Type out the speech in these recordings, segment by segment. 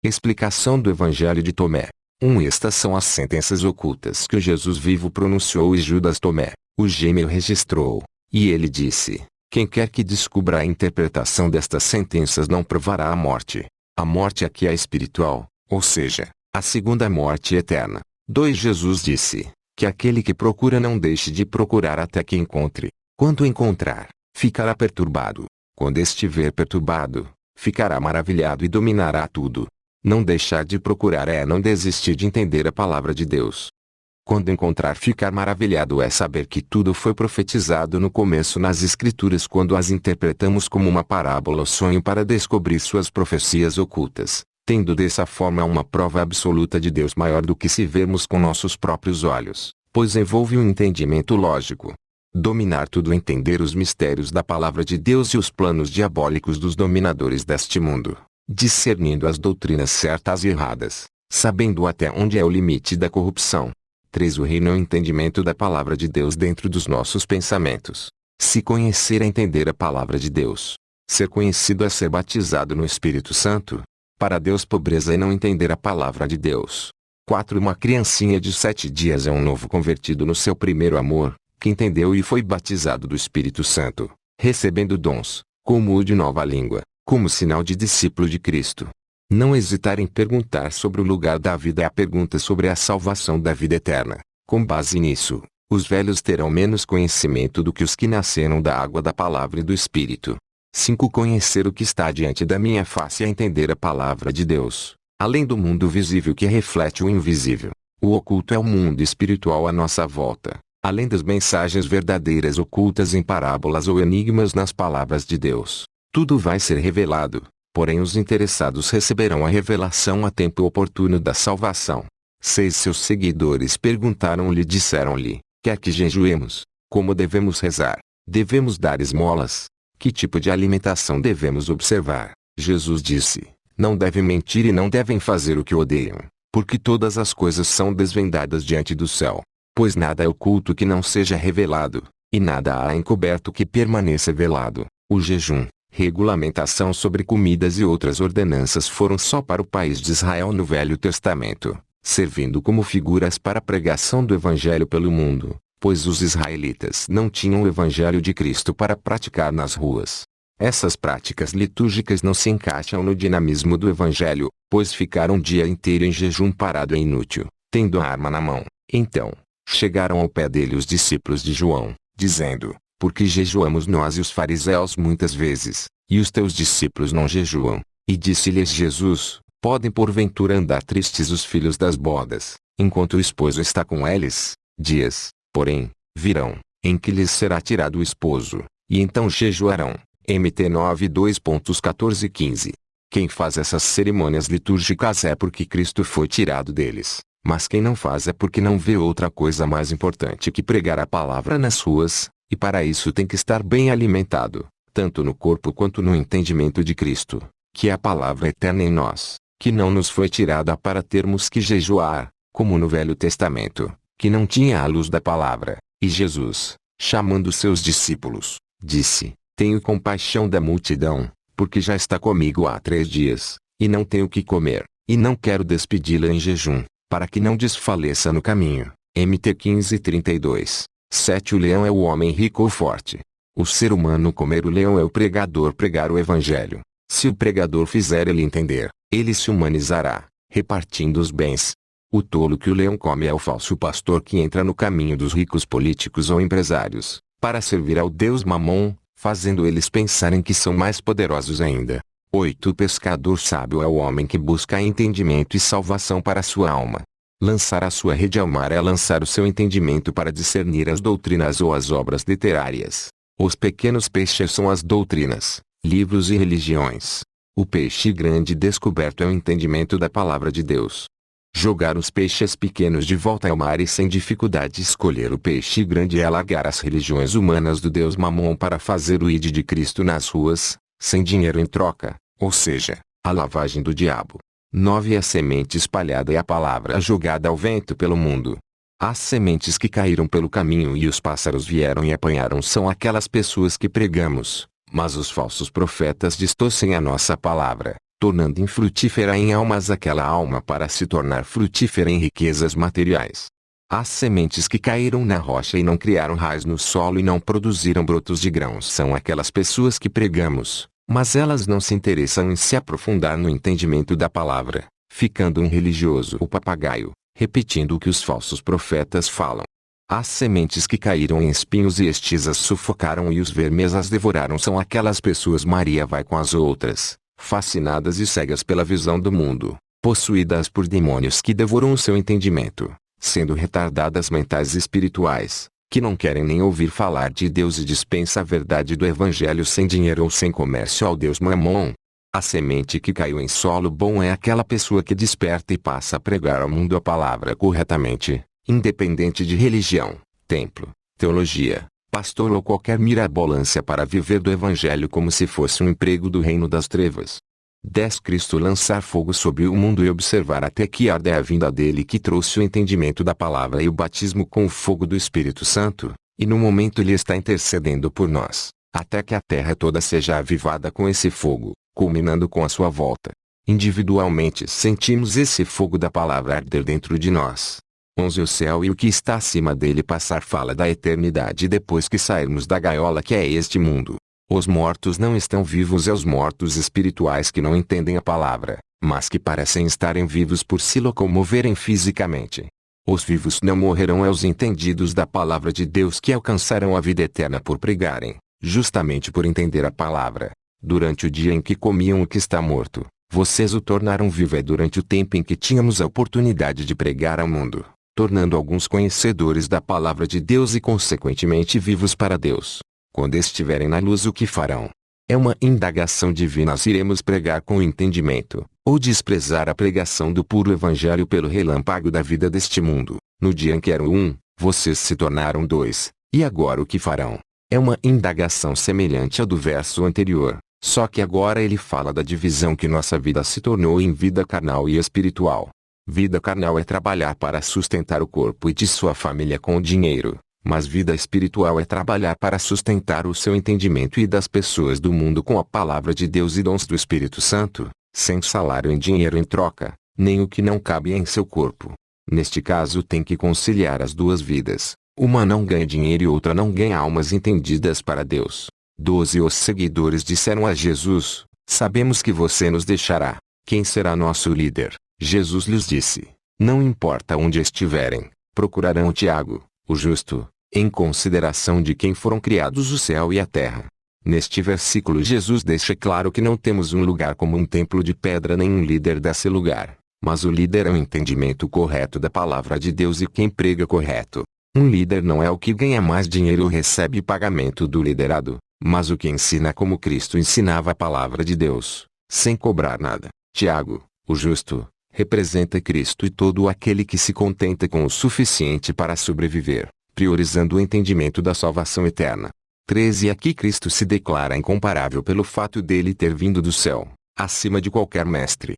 Explicação do Evangelho de Tomé. Estas são as sentenças ocultas que o Jesus vivo pronunciou e Judas Tomé, o gêmeo registrou. E ele disse: quem quer que descubra a interpretação destas sentenças não provará a morte. A morte aqui é espiritual, ou seja, a segunda morte eterna. 2 Jesus disse: que aquele que procura não deixe de procurar até que encontre. Quando encontrar, ficará perturbado. Quando estiver perturbado, ficará maravilhado e dominará tudo. Não deixar de procurar é não desistir de entender a palavra de Deus. Quando encontrar ficar maravilhado é saber que tudo foi profetizado no começo nas Escrituras quando as interpretamos como uma parábola ou sonho para descobrir suas profecias ocultas, tendo dessa forma uma prova absoluta de Deus maior do que se vermos com nossos próprios olhos, pois envolve um entendimento lógico. Dominar tudo, entender os mistérios da palavra de Deus e os planos diabólicos dos dominadores deste mundo, discernindo as doutrinas certas e erradas, sabendo até onde é o limite da corrupção. 3. O reino é o entendimento da palavra de Deus dentro dos nossos pensamentos. Se conhecer é entender a palavra de Deus. Ser conhecido é ser batizado no Espírito Santo. Para Deus pobreza é não entender a palavra de Deus. 4. Uma criancinha de 7 dias é um novo convertido no seu primeiro amor, que entendeu e foi batizado do Espírito Santo, recebendo dons, como o de nova língua, como sinal de discípulo de Cristo. Não hesitar em perguntar sobre o lugar da vida é a pergunta sobre a salvação da vida eterna. Com base nisso, os velhos terão menos conhecimento do que os que nasceram da água da palavra e do Espírito. 5. Conhecer o que está diante da minha face é entender a palavra de Deus, além do mundo visível que reflete o invisível. O oculto é o mundo espiritual à nossa volta, além das mensagens verdadeiras ocultas em parábolas ou enigmas nas palavras de Deus. Tudo vai ser revelado. Porém os interessados receberão a revelação a tempo oportuno da salvação. 6. Seus seguidores perguntaram-lhe e disseram-lhe: quer que jejuemos? Como devemos rezar? Devemos dar esmolas? Que tipo de alimentação devemos observar? Jesus disse: não devem mentir e não devem fazer o que odeiam, porque todas as coisas são desvendadas diante do céu. Pois nada é oculto que não seja revelado, e nada há encoberto que permaneça velado. O jejum, regulamentação sobre comidas e outras ordenanças foram só para o país de Israel no Velho Testamento, servindo como figuras para a pregação do Evangelho pelo mundo, pois os israelitas não tinham o Evangelho de Cristo para praticar nas ruas. Essas práticas litúrgicas não se encaixam no dinamismo do Evangelho, pois ficar um dia inteiro em jejum parado é inútil, tendo a arma na mão. Então, chegaram ao pé dele os discípulos de João, dizendo: porque jejuamos nós e os fariseus muitas vezes, e os teus discípulos não jejuam? E disse-lhes Jesus: podem porventura andar tristes os filhos das bodas, enquanto o esposo está com eles? Dias, porém, virão, em que lhes será tirado o esposo, e então jejuarão. Mt 9 2.14 e 15. Quem faz essas cerimônias litúrgicas é porque Cristo foi tirado deles, mas quem não faz é porque não vê outra coisa mais importante que pregar a palavra nas ruas. E para isso tem que estar bem alimentado, tanto no corpo quanto no entendimento de Cristo, que é a palavra eterna em nós, que não nos foi tirada para termos que jejuar, como no Velho Testamento, que não tinha a luz da palavra. E Jesus, chamando seus discípulos, disse: tenho compaixão da multidão, porque já está comigo há 3 dias, e não tenho que comer, e não quero despedi-la em jejum, para que não desfaleça no caminho. Mt 15:32. 7. O leão é o homem rico ou forte. O ser humano comer o leão é o pregador pregar o Evangelho. Se o pregador fizer ele entender, ele se humanizará, repartindo os bens. O tolo que o leão come é o falso pastor que entra no caminho dos ricos políticos ou empresários, para servir ao Deus Mamon, fazendo eles pensarem que são mais poderosos ainda. 8. O pescador sábio é o homem que busca entendimento e salvação para sua alma. Lançar a sua rede ao mar é lançar o seu entendimento para discernir as doutrinas ou as obras literárias. Os pequenos peixes são as doutrinas, livros e religiões. O peixe grande descoberto é o entendimento da palavra de Deus. Jogar os peixes pequenos de volta ao mar e sem dificuldade escolher o peixe grande é largar as religiões humanas do Deus Mamon para fazer o ide de Cristo nas ruas, sem dinheiro em troca, ou seja, a lavagem do diabo. 9. A semente espalhada é a palavra jogada ao vento pelo mundo. As sementes que caíram pelo caminho e os pássaros vieram e apanharam são aquelas pessoas que pregamos, mas os falsos profetas distorcem a nossa palavra, tornando infrutífera em almas aquela alma para se tornar frutífera em riquezas materiais. As sementes que caíram na rocha e não criaram raiz no solo e não produziram brotos de grãos são aquelas pessoas que pregamos, mas elas não se interessam em se aprofundar no entendimento da palavra, ficando um religioso ou papagaio, repetindo o que os falsos profetas falam. As sementes que caíram em espinhos e estes as sufocaram e os vermes as devoraram são aquelas pessoas. Maria vai com as outras, fascinadas e cegas pela visão do mundo, possuídas por demônios que devoram o seu entendimento, sendo retardadas mentais e espirituais, que não querem nem ouvir falar de Deus e dispensa a verdade do Evangelho sem dinheiro ou sem comércio ao Deus Mamon. A semente que caiu em solo bom é aquela pessoa que desperta e passa a pregar ao mundo a palavra corretamente, independente de religião, templo, teologia, pastor ou qualquer mirabolância para viver do Evangelho como se fosse um emprego do reino das trevas. 10 Cristo lançar fogo sobre o mundo e observar até que arde a vinda dele que trouxe o entendimento da palavra e o batismo com o fogo do Espírito Santo, e no momento ele está intercedendo por nós, até que a terra toda seja avivada com esse fogo, culminando com a sua volta. Individualmente sentimos esse fogo da palavra arder dentro de nós. 11 O céu e o que está acima dele passar fala da eternidade depois que sairmos da gaiola que é este mundo. Os mortos não estão vivos e os mortos espirituais que não entendem a palavra, mas que parecem estarem vivos por se locomoverem fisicamente. Os vivos não morrerão os entendidos da palavra de Deus que alcançarão a vida eterna por pregarem, justamente por entender a palavra. Durante o dia em que comiam o que está morto, vocês o tornaram vivo durante o tempo em que tínhamos a oportunidade de pregar ao mundo, tornando alguns conhecedores da palavra de Deus e consequentemente vivos para Deus. Quando estiverem na luz o que farão? É uma indagação divina se iremos pregar com entendimento, ou desprezar a pregação do puro evangelho pelo relâmpago da vida deste mundo. No dia em que eram um, vocês se tornaram dois, e agora o que farão? É uma indagação semelhante à do verso anterior, só que agora ele fala da divisão que nossa vida se tornou em vida carnal e espiritual. Vida carnal é trabalhar para sustentar o corpo e de sua família com o dinheiro. Mas vida espiritual é trabalhar para sustentar o seu entendimento e das pessoas do mundo com a palavra de Deus e dons do Espírito Santo, sem salário em dinheiro em troca, nem o que não cabe em seu corpo. Neste caso tem que conciliar as duas vidas. Uma não ganha dinheiro e outra não ganha almas entendidas para Deus. 12 Os seguidores disseram a Jesus, sabemos que você nos deixará. Quem será nosso líder? Jesus lhes disse, não importa onde estiverem, procurarão Tiago, o justo, em consideração de quem foram criados o céu e a terra. Neste versículo Jesus deixa claro que não temos um lugar como um templo de pedra nem um líder desse lugar, mas o líder é o entendimento correto da palavra de Deus e quem prega correto. Um líder não é o que ganha mais dinheiro ou recebe pagamento do liderado, mas o que ensina como Cristo ensinava a palavra de Deus, sem cobrar nada. Tiago, o justo, representa Cristo e todo aquele que se contenta com o suficiente para sobreviver, priorizando o entendimento da salvação eterna. 13 Aqui Cristo se declara incomparável pelo fato dele ter vindo do céu, acima de qualquer mestre.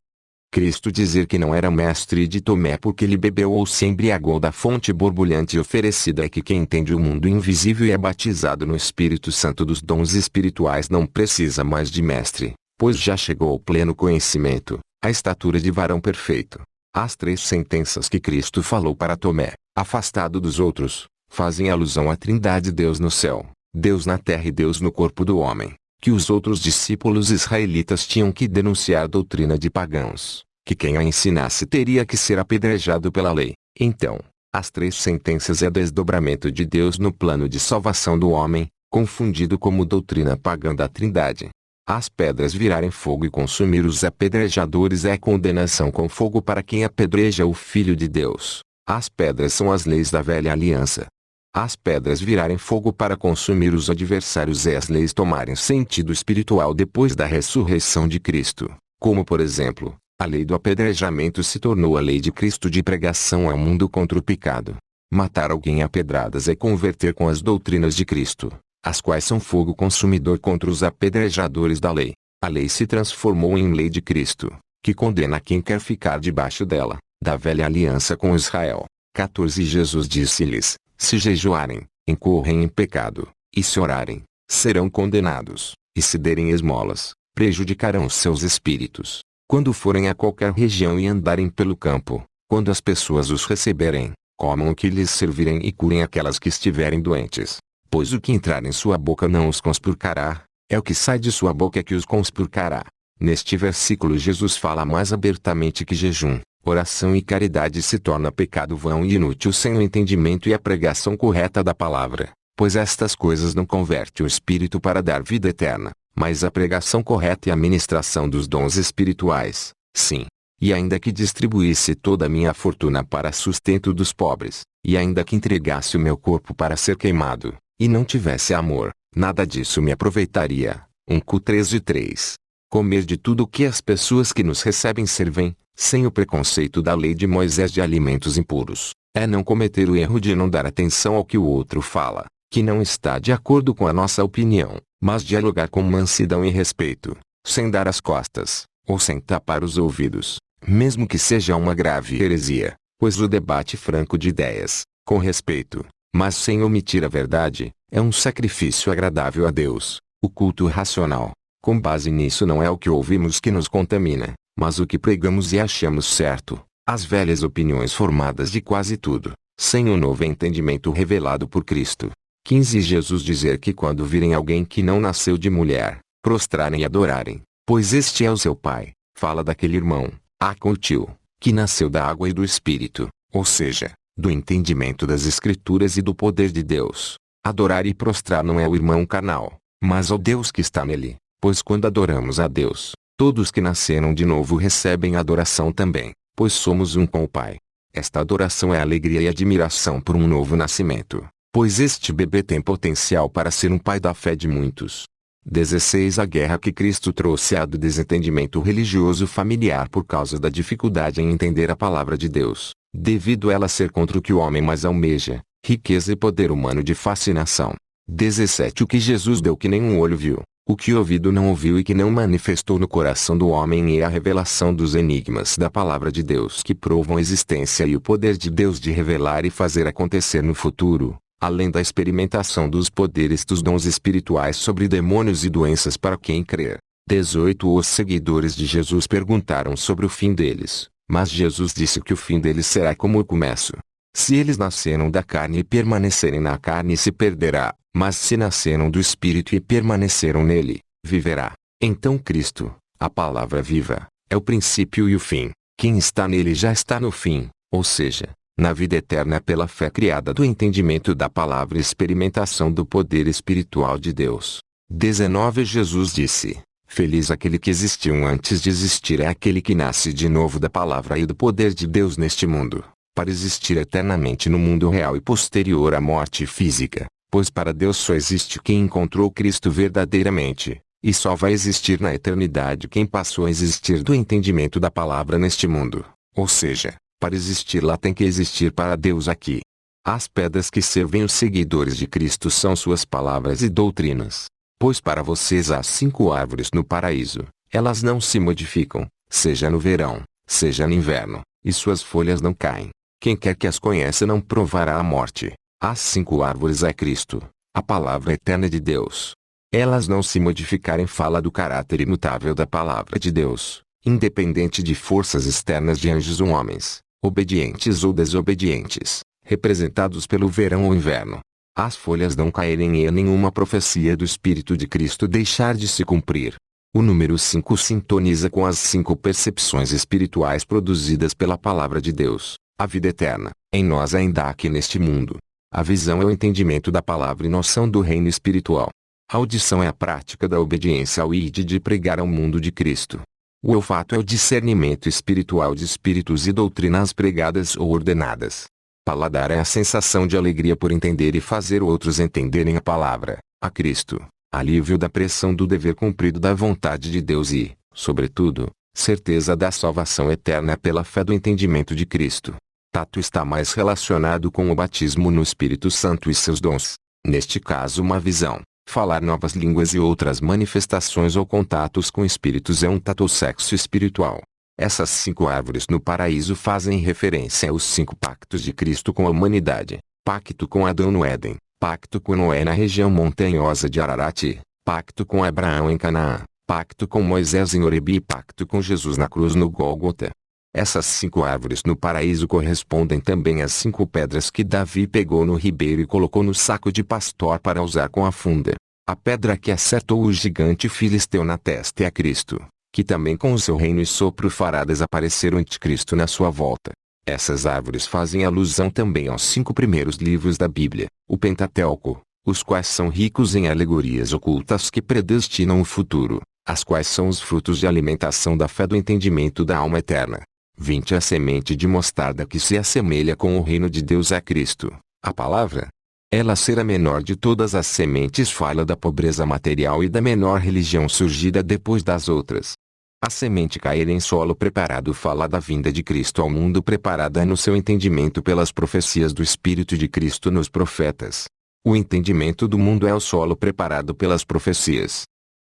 Cristo dizer que não era mestre de Tomé porque ele bebeu ou se embriagou da fonte borbulhante oferecida é que quem entende o mundo invisível e é batizado no Espírito Santo dos dons espirituais não precisa mais de mestre, pois já chegou ao pleno conhecimento, a estatura de varão perfeito. As 3 sentenças que Cristo falou para Tomé, afastado dos outros, fazem alusão à Trindade Deus no céu, Deus na terra e Deus no corpo do homem, que os outros discípulos israelitas tinham que denunciar a doutrina de pagãos, que quem a ensinasse teria que ser apedrejado pela lei. Então, as 3 sentenças é desdobramento de Deus no plano de salvação do homem, confundido como doutrina pagã da Trindade. As pedras virarem fogo e consumir os apedrejadores é condenação com fogo para quem apedreja o Filho de Deus. As pedras são as leis da velha aliança. As pedras virarem fogo para consumir os adversários é as leis tomarem sentido espiritual depois da ressurreição de Cristo, como por exemplo, a lei do apedrejamento se tornou a lei de Cristo de pregação ao mundo contra o pecado. Matar alguém a pedradas é converter com as doutrinas de Cristo, as quais são fogo consumidor contra os apedrejadores da lei. A lei se transformou em lei de Cristo, que condena quem quer ficar debaixo dela, da velha aliança com Israel. 14 Jesus disse-lhes, se jejuarem, incorrem em pecado, e se orarem, serão condenados, e se derem esmolas, prejudicarão seus espíritos. Quando forem a qualquer região e andarem pelo campo, quando as pessoas os receberem, comam o que lhes servirem e curem aquelas que estiverem doentes. Pois o que entrar em sua boca não os conspurcará, é o que sai de sua boca que os conspurcará. Neste versículo Jesus fala mais abertamente que jejum, oração e caridade se torna pecado vão e inútil sem o entendimento e a pregação correta da palavra, pois estas coisas não convertem o espírito para dar vida eterna, mas a pregação correta e a ministração dos dons espirituais, sim. E ainda que distribuísse toda a minha fortuna para sustento dos pobres, e ainda que entregasse o meu corpo para ser queimado, e não tivesse amor, nada disso me aproveitaria. 1 Cu 13:3. Comer de tudo o que as pessoas que nos recebem servem, sem o preconceito da lei de Moisés de alimentos impuros, é não cometer o erro de não dar atenção ao que o outro fala, que não está de acordo com a nossa opinião, mas dialogar com mansidão e respeito, sem dar as costas, ou sem tapar os ouvidos, mesmo que seja uma grave heresia, pois o debate franco de ideias, com respeito, mas sem omitir a verdade, é um sacrifício agradável a Deus. O culto racional, com base nisso não é o que ouvimos que nos contamina, mas o que pregamos e achamos certo, as velhas opiniões formadas de quase tudo, sem o novo entendimento revelado por Cristo. 15 Jesus dizer que quando virem alguém que não nasceu de mulher, prostrarem e adorarem, pois este é o seu pai, fala daquele irmão, Acultil, que nasceu da água e do Espírito, ou seja, do entendimento das Escrituras e do poder de Deus. Adorar e prostrar não é o irmão carnal, mas ao Deus que está nele, pois quando adoramos a Deus, todos que nasceram de novo recebem adoração também, pois somos um com o Pai. Esta adoração é alegria e admiração por um novo nascimento, pois este bebê tem potencial para ser um pai da fé de muitos. 16 A guerra que Cristo trouxe é a do desentendimento religioso familiar por causa da dificuldade em entender a palavra de Deus, devido ela ser contra o que o homem mais almeja, riqueza e poder humano de fascinação. 17 O que Jesus deu que nenhum olho viu, o que ouvido não ouviu e que não manifestou no coração do homem é a revelação dos enigmas da palavra de Deus que provam a existência e o poder de Deus de revelar e fazer acontecer no futuro, além da experimentação dos poderes dos dons espirituais sobre demônios e doenças para quem crer. 18 Os seguidores de Jesus perguntaram sobre o fim deles, mas Jesus disse que o fim deles será como o começo. Se eles nasceram da carne e permanecerem na carne se perderá, mas se nasceram do Espírito e permaneceram nele, viverá. Então Cristo, a palavra viva, é o princípio e o fim. Quem está nele já está no fim, ou seja, na vida eterna pela fé criada do entendimento da palavra e experimentação do poder espiritual de Deus. 19 Jesus disse, feliz aquele que existiu antes de existir é aquele que nasce de novo da palavra e do poder de Deus neste mundo, para existir eternamente no mundo real e posterior à morte física, pois para Deus só existe quem encontrou Cristo verdadeiramente, e só vai existir na eternidade quem passou a existir do entendimento da palavra neste mundo, ou seja, para existir lá tem que existir para Deus aqui. As pedras que servem os seguidores de Cristo são suas palavras e doutrinas. Pois para vocês há 5 árvores no paraíso, elas não se modificam, seja no verão, seja no inverno, e suas folhas não caem. Quem quer que as conheça não provará a morte. As 5 árvores é Cristo, a palavra eterna de Deus. Elas não se modificarem fala do caráter imutável da palavra de Deus, independente de forças externas de anjos ou homens, obedientes ou desobedientes, representados pelo verão ou inverno. As folhas não caírem e nenhuma profecia do Espírito de Cristo deixar de se cumprir. O número 5 sintoniza com as 5 percepções espirituais produzidas pela palavra de Deus, a vida eterna, em nós ainda aqui neste mundo. A visão é o entendimento da palavra e noção do reino espiritual. A audição é a prática da obediência ao ide de pregar ao mundo de Cristo. O olfato é o discernimento espiritual de espíritos e doutrinas pregadas ou ordenadas. Paladar é a sensação de alegria por entender e fazer outros entenderem a palavra, a Cristo, alívio da pressão do dever cumprido da vontade de Deus e, sobretudo, certeza da salvação eterna pela fé do entendimento de Cristo. Tato está mais relacionado com o batismo no Espírito Santo e seus dons, neste caso uma visão, falar novas línguas e outras manifestações ou contatos com espíritos é um tato sexo espiritual. Essas 5 árvores no paraíso fazem referência aos 5 pactos de Cristo com a humanidade: pacto com Adão no Éden, pacto com Noé na região montanhosa de Ararat, pacto com Abraão em Canaã, pacto com Moisés em Horebe e pacto com Jesus na cruz no Gólgota. Essas 5 árvores no paraíso correspondem também às 5 pedras que Davi pegou no ribeiro e colocou no saco de pastor para usar com a funda. A pedra que acertou o gigante filisteu na testa é a Cristo, que também com o seu reino e sopro fará desaparecer o anticristo na sua volta. Essas árvores fazem alusão também aos 5 primeiros livros da Bíblia, o Pentateuco, os quais são ricos em alegorias ocultas que predestinam o futuro, as quais são os frutos de alimentação da fé do entendimento da alma eterna. 20 A semente de mostarda que se assemelha com o reino de Deus é Cristo, a palavra. Ela ser a menor de todas as sementes fala da pobreza material e da menor religião surgida depois das outras. A semente cair em solo preparado fala da vinda de Cristo ao mundo preparada no seu entendimento pelas profecias do Espírito de Cristo nos profetas. O entendimento do mundo é o solo preparado pelas profecias.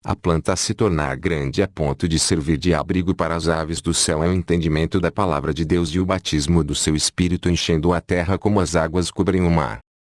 A planta a se tornar grande a ponto de servir de abrigo para as aves do céu é o entendimento da palavra de Deus e o batismo do seu Espírito enchendo a terra como as águas cobrem o mar.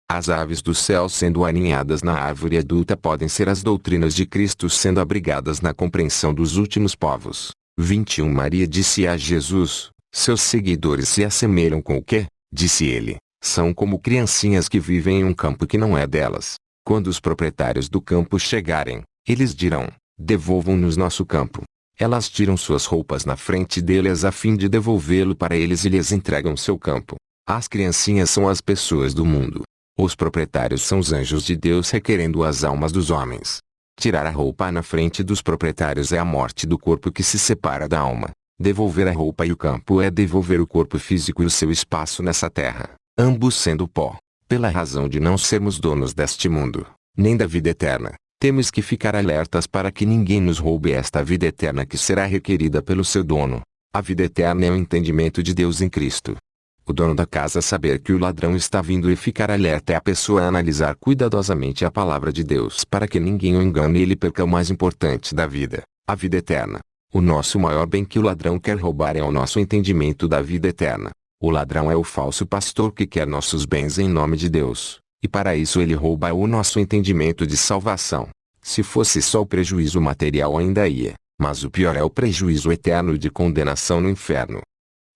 As aves do céu sendo aninhadas na árvore adulta podem ser as doutrinas de Cristo sendo abrigadas na compreensão dos últimos povos. 21 Maria disse a Jesus, seus seguidores se assemelham com o quê? Disse ele, são como criancinhas que vivem em um campo que não é delas. Quando os proprietários do campo chegarem, eles dirão, devolvam-nos nosso campo. Elas tiram suas roupas na frente deles a fim de devolvê-lo para eles e lhes entregam seu campo. As criancinhas são as pessoas do mundo. Os proprietários são os anjos de Deus requerendo as almas dos homens. Tirar a roupa na frente dos proprietários é a morte do corpo que se separa da alma. Devolver a roupa e o campo é devolver o corpo físico e o seu espaço nessa terra, ambos sendo pó. Pela razão de não sermos donos deste mundo, nem da vida eterna, temos que ficar alertas para que ninguém nos roube esta vida eterna que será requerida pelo seu dono. A vida eterna é o entendimento de Deus em Cristo. O dono da casa saber que o ladrão está vindo e ficar alerta é a pessoa a analisar cuidadosamente a palavra de Deus para que ninguém o engane e ele perca o mais importante da vida, a vida eterna. O nosso maior bem que o ladrão quer roubar é o nosso entendimento da vida eterna. O ladrão é o falso pastor que quer nossos bens em nome de Deus, e para isso ele rouba o nosso entendimento de salvação. Se fosse só o prejuízo material ainda ia, mas o pior é o prejuízo eterno de condenação no inferno.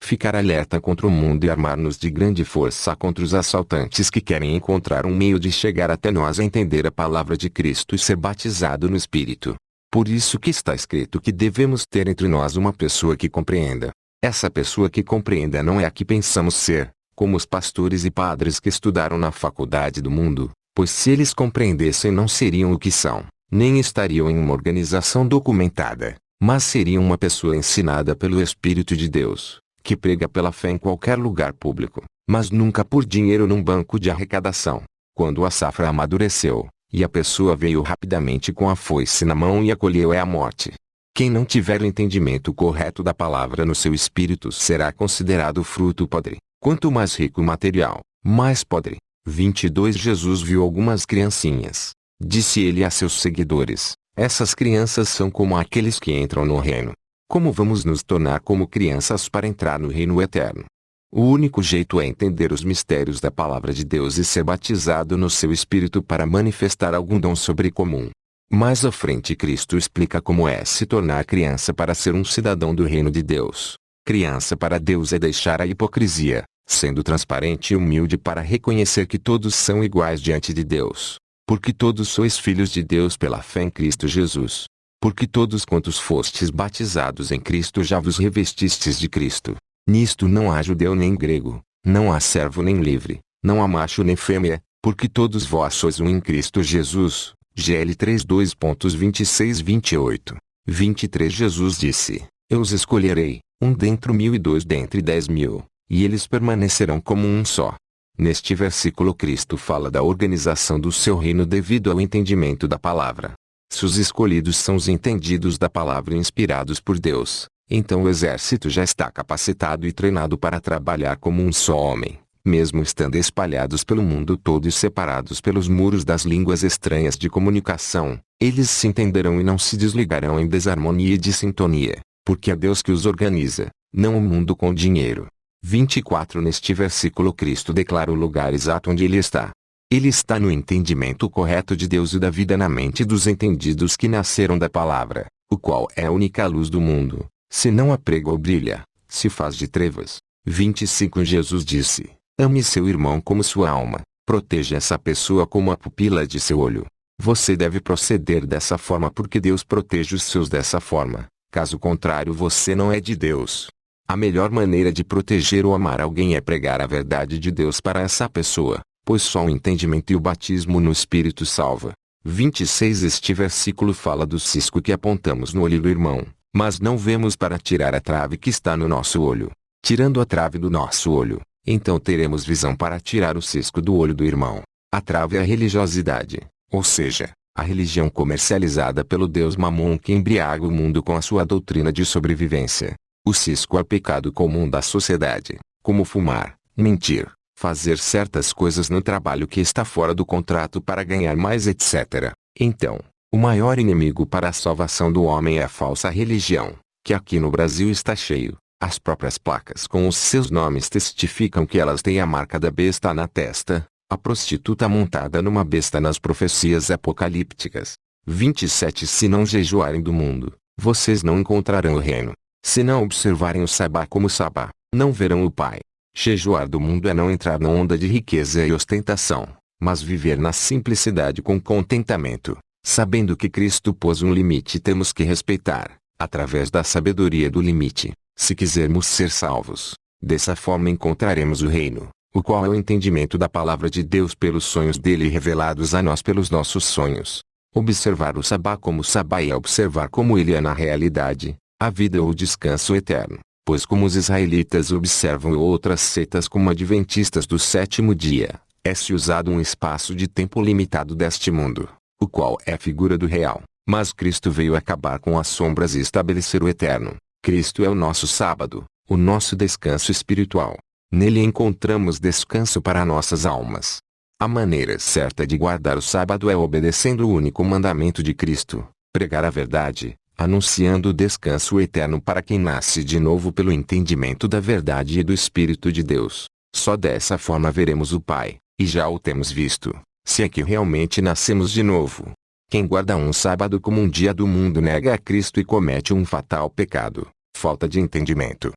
Ficar alerta contra o mundo e armar-nos de grande força contra os assaltantes que querem encontrar um meio de chegar até nós a entender a palavra de Cristo e ser batizado no Espírito. Por isso que está escrito que devemos ter entre nós uma pessoa que compreenda. Essa pessoa que compreenda não é a que pensamos ser, como os pastores e padres que estudaram na faculdade do mundo, pois se eles compreendessem não seriam o que são, nem estariam em uma organização documentada, mas seriam uma pessoa ensinada pelo Espírito de Deus, que prega pela fé em qualquer lugar público, mas nunca por dinheiro num banco de arrecadação. Quando a safra amadureceu, e a pessoa veio rapidamente com a foice na mão e a colheu é a morte. Quem não tiver o entendimento correto da palavra no seu espírito será considerado fruto podre. Quanto mais rico o material, mais podre. 22 Jesus viu algumas criancinhas. Disse ele a seus seguidores, essas crianças são como aqueles que entram no reino. Como vamos nos tornar como crianças para entrar no reino eterno? O único jeito é entender os mistérios da palavra de Deus e ser batizado no seu espírito para manifestar algum dom sobrecomum. Mais à frente Cristo explica como é se tornar criança para ser um cidadão do reino de Deus. Criança para Deus é deixar a hipocrisia, sendo transparente e humilde para reconhecer que todos são iguais diante de Deus. Porque todos sois filhos de Deus pela fé em Cristo Jesus. Porque todos quantos fostes batizados em Cristo já vos revestistes de Cristo. Nisto não há judeu nem grego, não há servo nem livre, não há macho nem fêmea, porque todos vós sois um em Cristo Jesus. GL 3:2.26-28. 23 Jesus disse, eu os escolherei, um dentre 1000 e 2 dentre 10.000, e eles permanecerão como um só. Neste versículo Cristo fala da organização do seu reino devido ao entendimento da palavra. Se os escolhidos são os entendidos da palavra inspirados por Deus, então o exército já está capacitado e treinado para trabalhar como um só homem, mesmo estando espalhados pelo mundo todo e separados pelos muros das línguas estranhas de comunicação, eles se entenderão e não se desligarão em desarmonia e dissintonia, porque é Deus que os organiza, não o mundo com dinheiro. 24 Neste versículo Cristo declara o lugar exato onde ele está. Ele está no entendimento correto de Deus e da vida na mente dos entendidos que nasceram da palavra. o qual é a única luz do mundo, se não a prega ou brilha, se faz de trevas. 25 Jesus disse, ame seu irmão como sua alma, proteja essa pessoa como a pupila de seu olho. Você deve proceder dessa forma porque Deus protege os seus dessa forma, caso contrário você não é de Deus. A melhor maneira de proteger ou amar alguém é pregar a verdade de Deus para essa pessoa, pois só o entendimento e o batismo no Espírito salva. 26 Este versículo fala do cisco que apontamos no olho do irmão, mas não vemos para tirar a trave que está no nosso olho. Tirando a trave do nosso olho, então teremos visão para tirar o cisco do olho do irmão. A trave é a religiosidade, ou seja, a religião comercializada pelo Deus Mamon que embriaga o mundo com a sua doutrina de sobrevivência. O cisco é o pecado comum da sociedade, como fumar, mentir, fazer certas coisas no trabalho que está fora do contrato para ganhar mais, etc. Então, o maior inimigo para a salvação do homem é a falsa religião, que aqui no Brasil está cheio. As próprias placas com os seus nomes testificam que elas têm a marca da besta na testa, a prostituta montada numa besta nas profecias apocalípticas. 27 Se não jejuarem do mundo, vocês não encontrarão o reino. Se não observarem o sabá como sabá, não verão o Pai. Jejuar do mundo é não entrar na onda de riqueza e ostentação, mas viver na simplicidade com contentamento, sabendo que Cristo pôs um limite e temos que respeitar, através da sabedoria do limite, se quisermos ser salvos. Dessa forma encontraremos o reino, o qual é o entendimento da palavra de Deus pelos sonhos dele revelados a nós pelos nossos sonhos. Observar o sabá como sabá é observar como ele é na realidade, a vida ou o descanso eterno, pois como os israelitas observam outras seitas como adventistas do sétimo dia, é-se usado um espaço de tempo limitado deste mundo, o qual é a figura do real, mas Cristo veio acabar com as sombras e estabelecer o eterno. Cristo é o nosso sábado, o nosso descanso espiritual. Nele encontramos descanso para nossas almas. A maneira certa de guardar o sábado é obedecendo o único mandamento de Cristo, pregar a verdade, anunciando o descanso eterno para quem nasce de novo pelo entendimento da verdade e do Espírito de Deus. Só dessa forma veremos o Pai, e já o temos visto, se é que realmente nascemos de novo. Quem guarda um sábado como um dia do mundo nega a Cristo e comete um fatal pecado, falta de entendimento.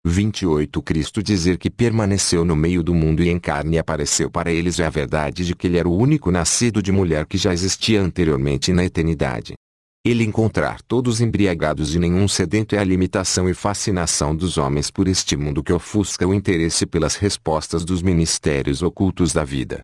28 Cristo dizer que permaneceu no meio do mundo e em carne apareceu para eles é a verdade de que ele era o único nascido de mulher que já existia anteriormente na eternidade. Ele encontrar todos embriagados e nenhum sedento é a limitação e fascinação dos homens por este mundo que ofusca o interesse pelas respostas dos ministérios ocultos da vida.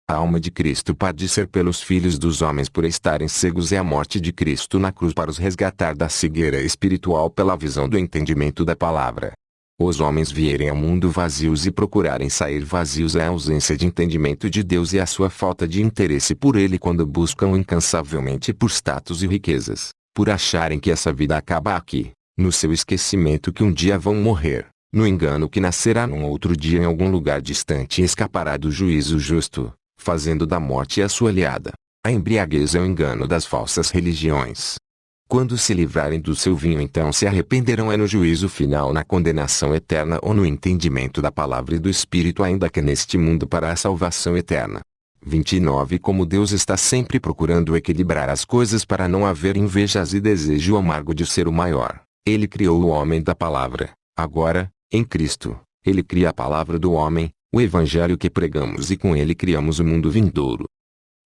A alma de Cristo pode ser pelos filhos dos homens por estarem cegos é a morte de Cristo na cruz para os resgatar da cegueira espiritual pela visão do entendimento da palavra. Os homens vierem ao mundo vazios e procurarem sair vazios é a ausência de entendimento de Deus e a sua falta de interesse por ele quando buscam incansavelmente por status e riquezas, por acharem que essa vida acaba aqui, no seu esquecimento que um dia vão morrer, no engano que nascerá num outro dia em algum lugar distante e escapará do juízo justo, fazendo da morte a sua aliada. A embriaguez é o engano das falsas religiões. Quando se livrarem do seu vinho então se arrependerão é no juízo final na condenação eterna ou no entendimento da palavra e do Espírito ainda que neste mundo para a salvação eterna. 29 Como Deus está sempre procurando equilibrar as coisas para não haver invejas e desejo amargo de ser o maior, Ele criou o homem da palavra. Agora, em Cristo, Ele cria a palavra do homem, o Evangelho que pregamos e com ele criamos o mundo vindouro.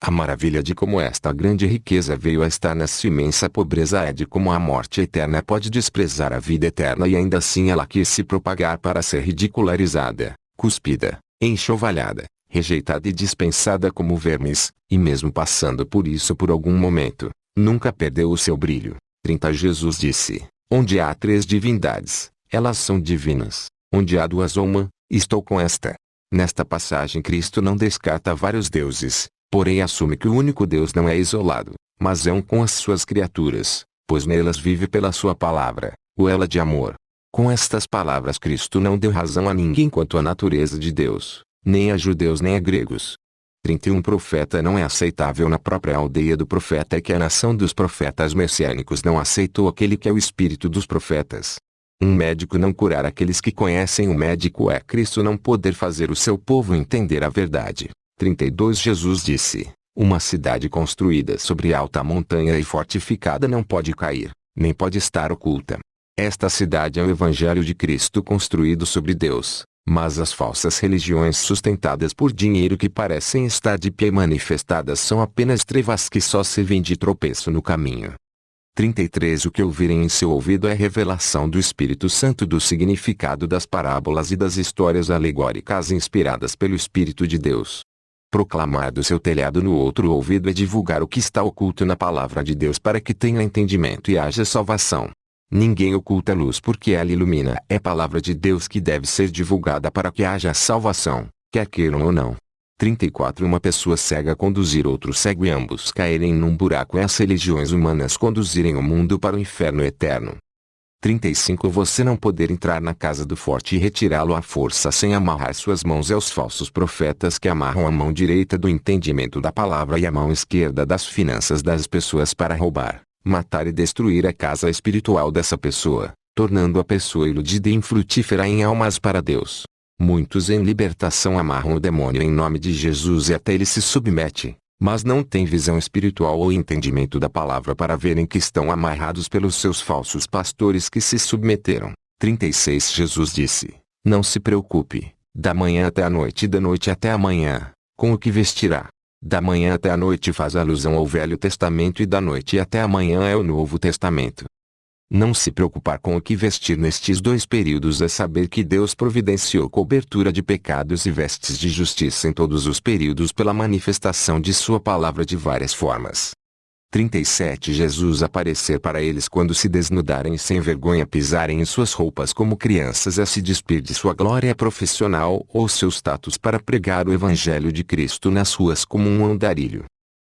A maravilha de como esta grande riqueza veio a estar nessa imensa pobreza é de como a morte eterna pode desprezar a vida eterna e ainda assim ela quis se propagar para ser ridicularizada, cuspida, enxovalhada, rejeitada e dispensada como vermes, e mesmo passando por isso por algum momento, nunca perdeu o seu brilho. 30 Jesus disse, onde há 3 divindades, elas são divinas, onde há 2 ou uma, estou com esta. Nesta passagem Cristo não descarta vários deuses, porém assume que o único Deus não é isolado, mas é um com as suas criaturas, pois nelas vive pela sua palavra, o ela de amor. Com estas palavras Cristo não deu razão a ninguém quanto à natureza de Deus, nem a judeus nem a gregos. 31 Profeta não é aceitável na própria aldeia do profeta é que a nação dos profetas messiânicos não aceitou aquele que é o espírito dos profetas. Um médico não curar aqueles que conhecem o médico é Cristo não poder fazer o seu povo entender a verdade. 32 Jesus disse, uma cidade construída sobre alta montanha e fortificada não pode cair, nem pode estar oculta. Esta cidade é o Evangelho de Cristo construído sobre Deus, mas as falsas religiões sustentadas por dinheiro que parecem estar de pé e manifestadas são apenas trevas que só servem de tropeço no caminho. 33 O que ouvirem em seu ouvido é revelação do Espírito Santo do significado das parábolas e das histórias alegóricas inspiradas pelo Espírito de Deus. Proclamar do seu telhado no outro ouvido é divulgar o que está oculto na palavra de Deus para que tenha entendimento e haja salvação. Ninguém oculta a luz porque ela ilumina. É palavra de Deus que deve ser divulgada para que haja salvação, quer queiram ou não. 34 Uma pessoa cega conduzir outro cego e ambos caírem num buraco e as religiões humanas conduzirem o mundo para o inferno eterno. 35 Você não poder entrar na casa do forte e retirá-lo à força sem amarrar suas mãos aos falsos profetas que amarram a mão direita do entendimento da palavra e a mão esquerda das finanças das pessoas para roubar, matar e destruir a casa espiritual dessa pessoa, tornando a pessoa iludida e infrutífera em almas para Deus. Muitos em libertação amarram o demônio em nome de Jesus e até ele se submete, mas não têm visão espiritual ou entendimento da palavra para verem que estão amarrados pelos seus falsos pastores que se submeteram. 36 Jesus disse: Não se preocupe, da manhã até a noite e da noite até a manhã, com o que vestirá. Da manhã até a noite faz alusão ao Velho Testamento e da noite até a manhã é o Novo Testamento. Não se preocupar com o que vestir nestes dois períodos é saber que Deus providenciou cobertura de pecados e vestes de justiça em todos os períodos pela manifestação de sua palavra de várias formas. 37 Jesus aparecer para eles quando se desnudarem e sem vergonha pisarem em suas roupas como crianças a se despir de sua glória profissional ou seu status para pregar o Evangelho de Cristo nas ruas como um andarilho.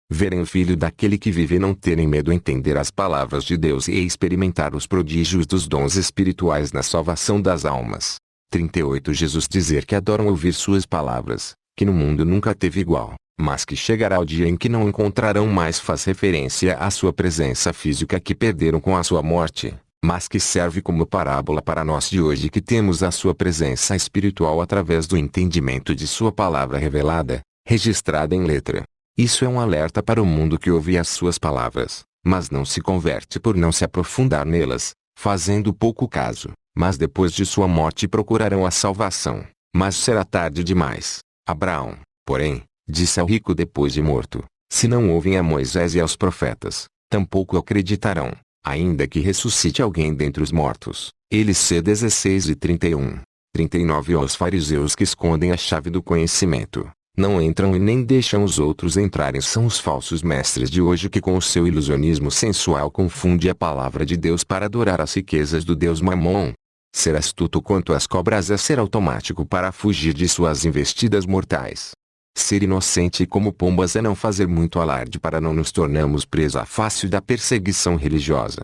Verem o Filho daquele que vive e não terem medo entender as palavras de Deus e experimentar os prodígios dos dons espirituais na salvação das almas. 38 Jesus dizer que adoram ouvir suas palavras, que no mundo nunca teve igual, mas que chegará o dia em que não encontrarão mais faz referência à sua presença física que perderam com a sua morte, mas que serve como parábola para nós de hoje que temos a sua presença espiritual através do entendimento de sua palavra revelada, registrada em letra. Isso é um alerta para o mundo que ouve as suas palavras, mas não se converte por não se aprofundar nelas, fazendo pouco caso, mas depois de sua morte procurarão a salvação, mas será tarde demais. Abraão, porém, disse ao rico depois de morto: se não ouvem a Moisés e aos profetas, tampouco acreditarão, ainda que ressuscite alguém dentre os mortos. Eles C 16 e 31. 39 Aos fariseus que escondem a chave do conhecimento, não entram e nem deixam os outros entrarem são os falsos mestres de hoje que com o seu ilusionismo sensual confunde a palavra de Deus para adorar as riquezas do Deus Mamon. Ser astuto quanto às cobras é ser automático para fugir de suas investidas mortais. Ser inocente como pombas é não fazer muito alarde para não nos tornarmos presa fácil da perseguição religiosa.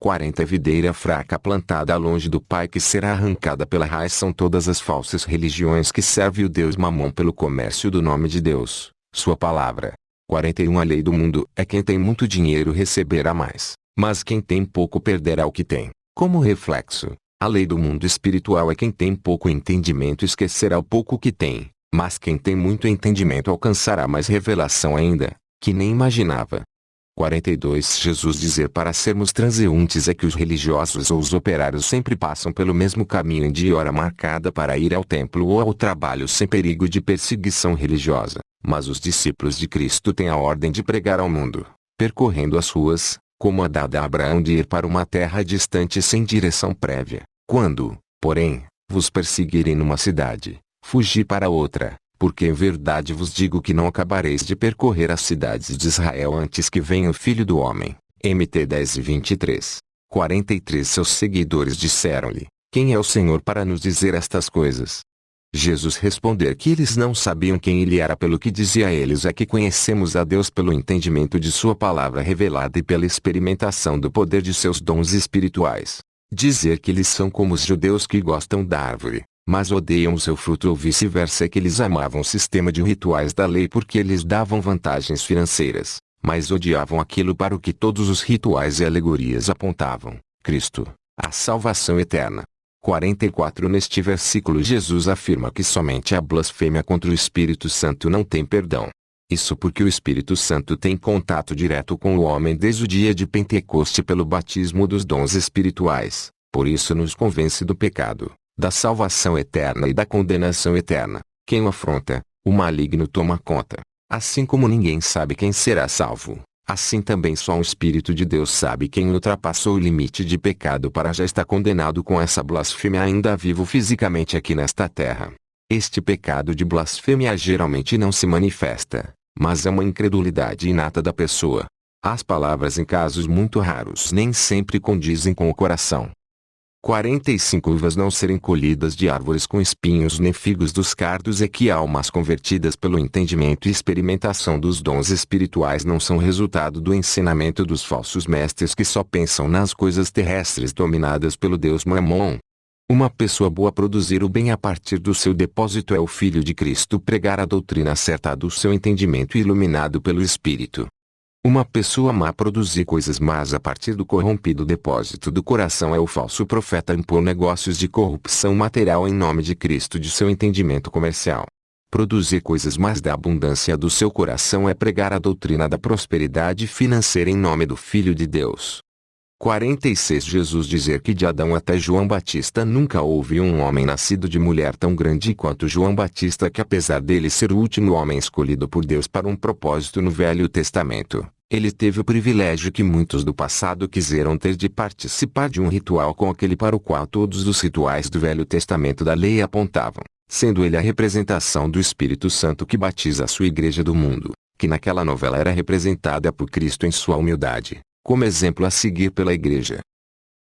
40 Videira fraca plantada longe do Pai que será arrancada pela raiz são todas as falsas religiões que servem o Deus Mamon pelo comércio do nome de Deus, sua palavra. 41 A lei do mundo é quem tem muito dinheiro receberá mais, mas quem tem pouco perderá o que tem. Como reflexo, a lei do mundo espiritual é quem tem pouco entendimento esquecerá o pouco que tem, mas quem tem muito entendimento alcançará mais revelação ainda, que nem imaginava. 42 Jesus dizer para sermos transeuntes é que os religiosos ou os operários sempre passam pelo mesmo caminho em dia e hora marcada para ir ao templo ou ao trabalho sem perigo de perseguição religiosa, mas os discípulos de Cristo têm a ordem de pregar ao mundo, percorrendo as ruas, como a dada a Abraão de ir para uma terra distante sem direção prévia. Quando, porém, vos perseguirem numa cidade, fugi para outra. Porque em verdade vos digo que não acabareis de percorrer as cidades de Israel antes que venha o Filho do Homem. Mt 10 e 23. 43 Seus seguidores disseram-lhe: Quem é o Senhor para nos dizer estas coisas? Jesus responder que eles não sabiam quem ele era pelo que dizia a eles é que conhecemos a Deus pelo entendimento de sua palavra revelada e pela experimentação do poder de seus dons espirituais. Dizer que eles são como os judeus que gostam da árvore, mas odeiam o seu fruto ou vice-versa é que eles amavam o sistema de rituais da lei porque eles davam vantagens financeiras, mas odiavam aquilo para o que todos os rituais e alegorias apontavam, Cristo, a salvação eterna. 44 Neste versículo Jesus afirma que somente a blasfêmia contra o Espírito Santo não tem perdão. Isso porque o Espírito Santo tem contato direto com o homem desde o dia de Pentecoste pelo batismo dos dons espirituais. Por isso nos convence do pecado, da salvação eterna e da condenação eterna. Quem o afronta, o maligno toma conta. Assim como ninguém sabe quem será salvo, assim também só o Espírito de Deus sabe quem ultrapassou o limite de pecado para já estar condenado com essa blasfêmia ainda vivo fisicamente aqui nesta terra. Este pecado de blasfêmia geralmente não se manifesta, mas é uma incredulidade inata da pessoa. As palavras em casos muito raros nem sempre condizem com o coração. 45 uvas não serem colhidas de árvores com espinhos nem figos dos cardos é que almas convertidas pelo entendimento e experimentação dos dons espirituais não são resultado do ensinamento dos falsos mestres que só pensam nas coisas terrestres dominadas pelo Deus Mamon. Uma pessoa boa produzir o bem a partir do seu depósito é o Filho de Cristo pregar a doutrina certa do seu entendimento iluminado pelo Espírito. Uma pessoa má produzir coisas más a partir do corrompido depósito do coração é o falso profeta impor negócios de corrupção material em nome de Cristo de seu entendimento comercial. Produzir coisas más da abundância do seu coração é pregar a doutrina da prosperidade financeira em nome do Filho de Deus. 46 Jesus dizer que de Adão até João Batista nunca houve um homem nascido de mulher tão grande quanto João Batista, que apesar dele ser o último homem escolhido por Deus para um propósito no Velho Testamento, ele teve o privilégio que muitos do passado quiseram ter de participar de um ritual com aquele para o qual todos os rituais do Velho Testamento da lei apontavam, sendo ele a representação do Espírito Santo que batiza a sua igreja do mundo, que naquela novela era representada por Cristo em sua humildade, como exemplo a seguir pela igreja.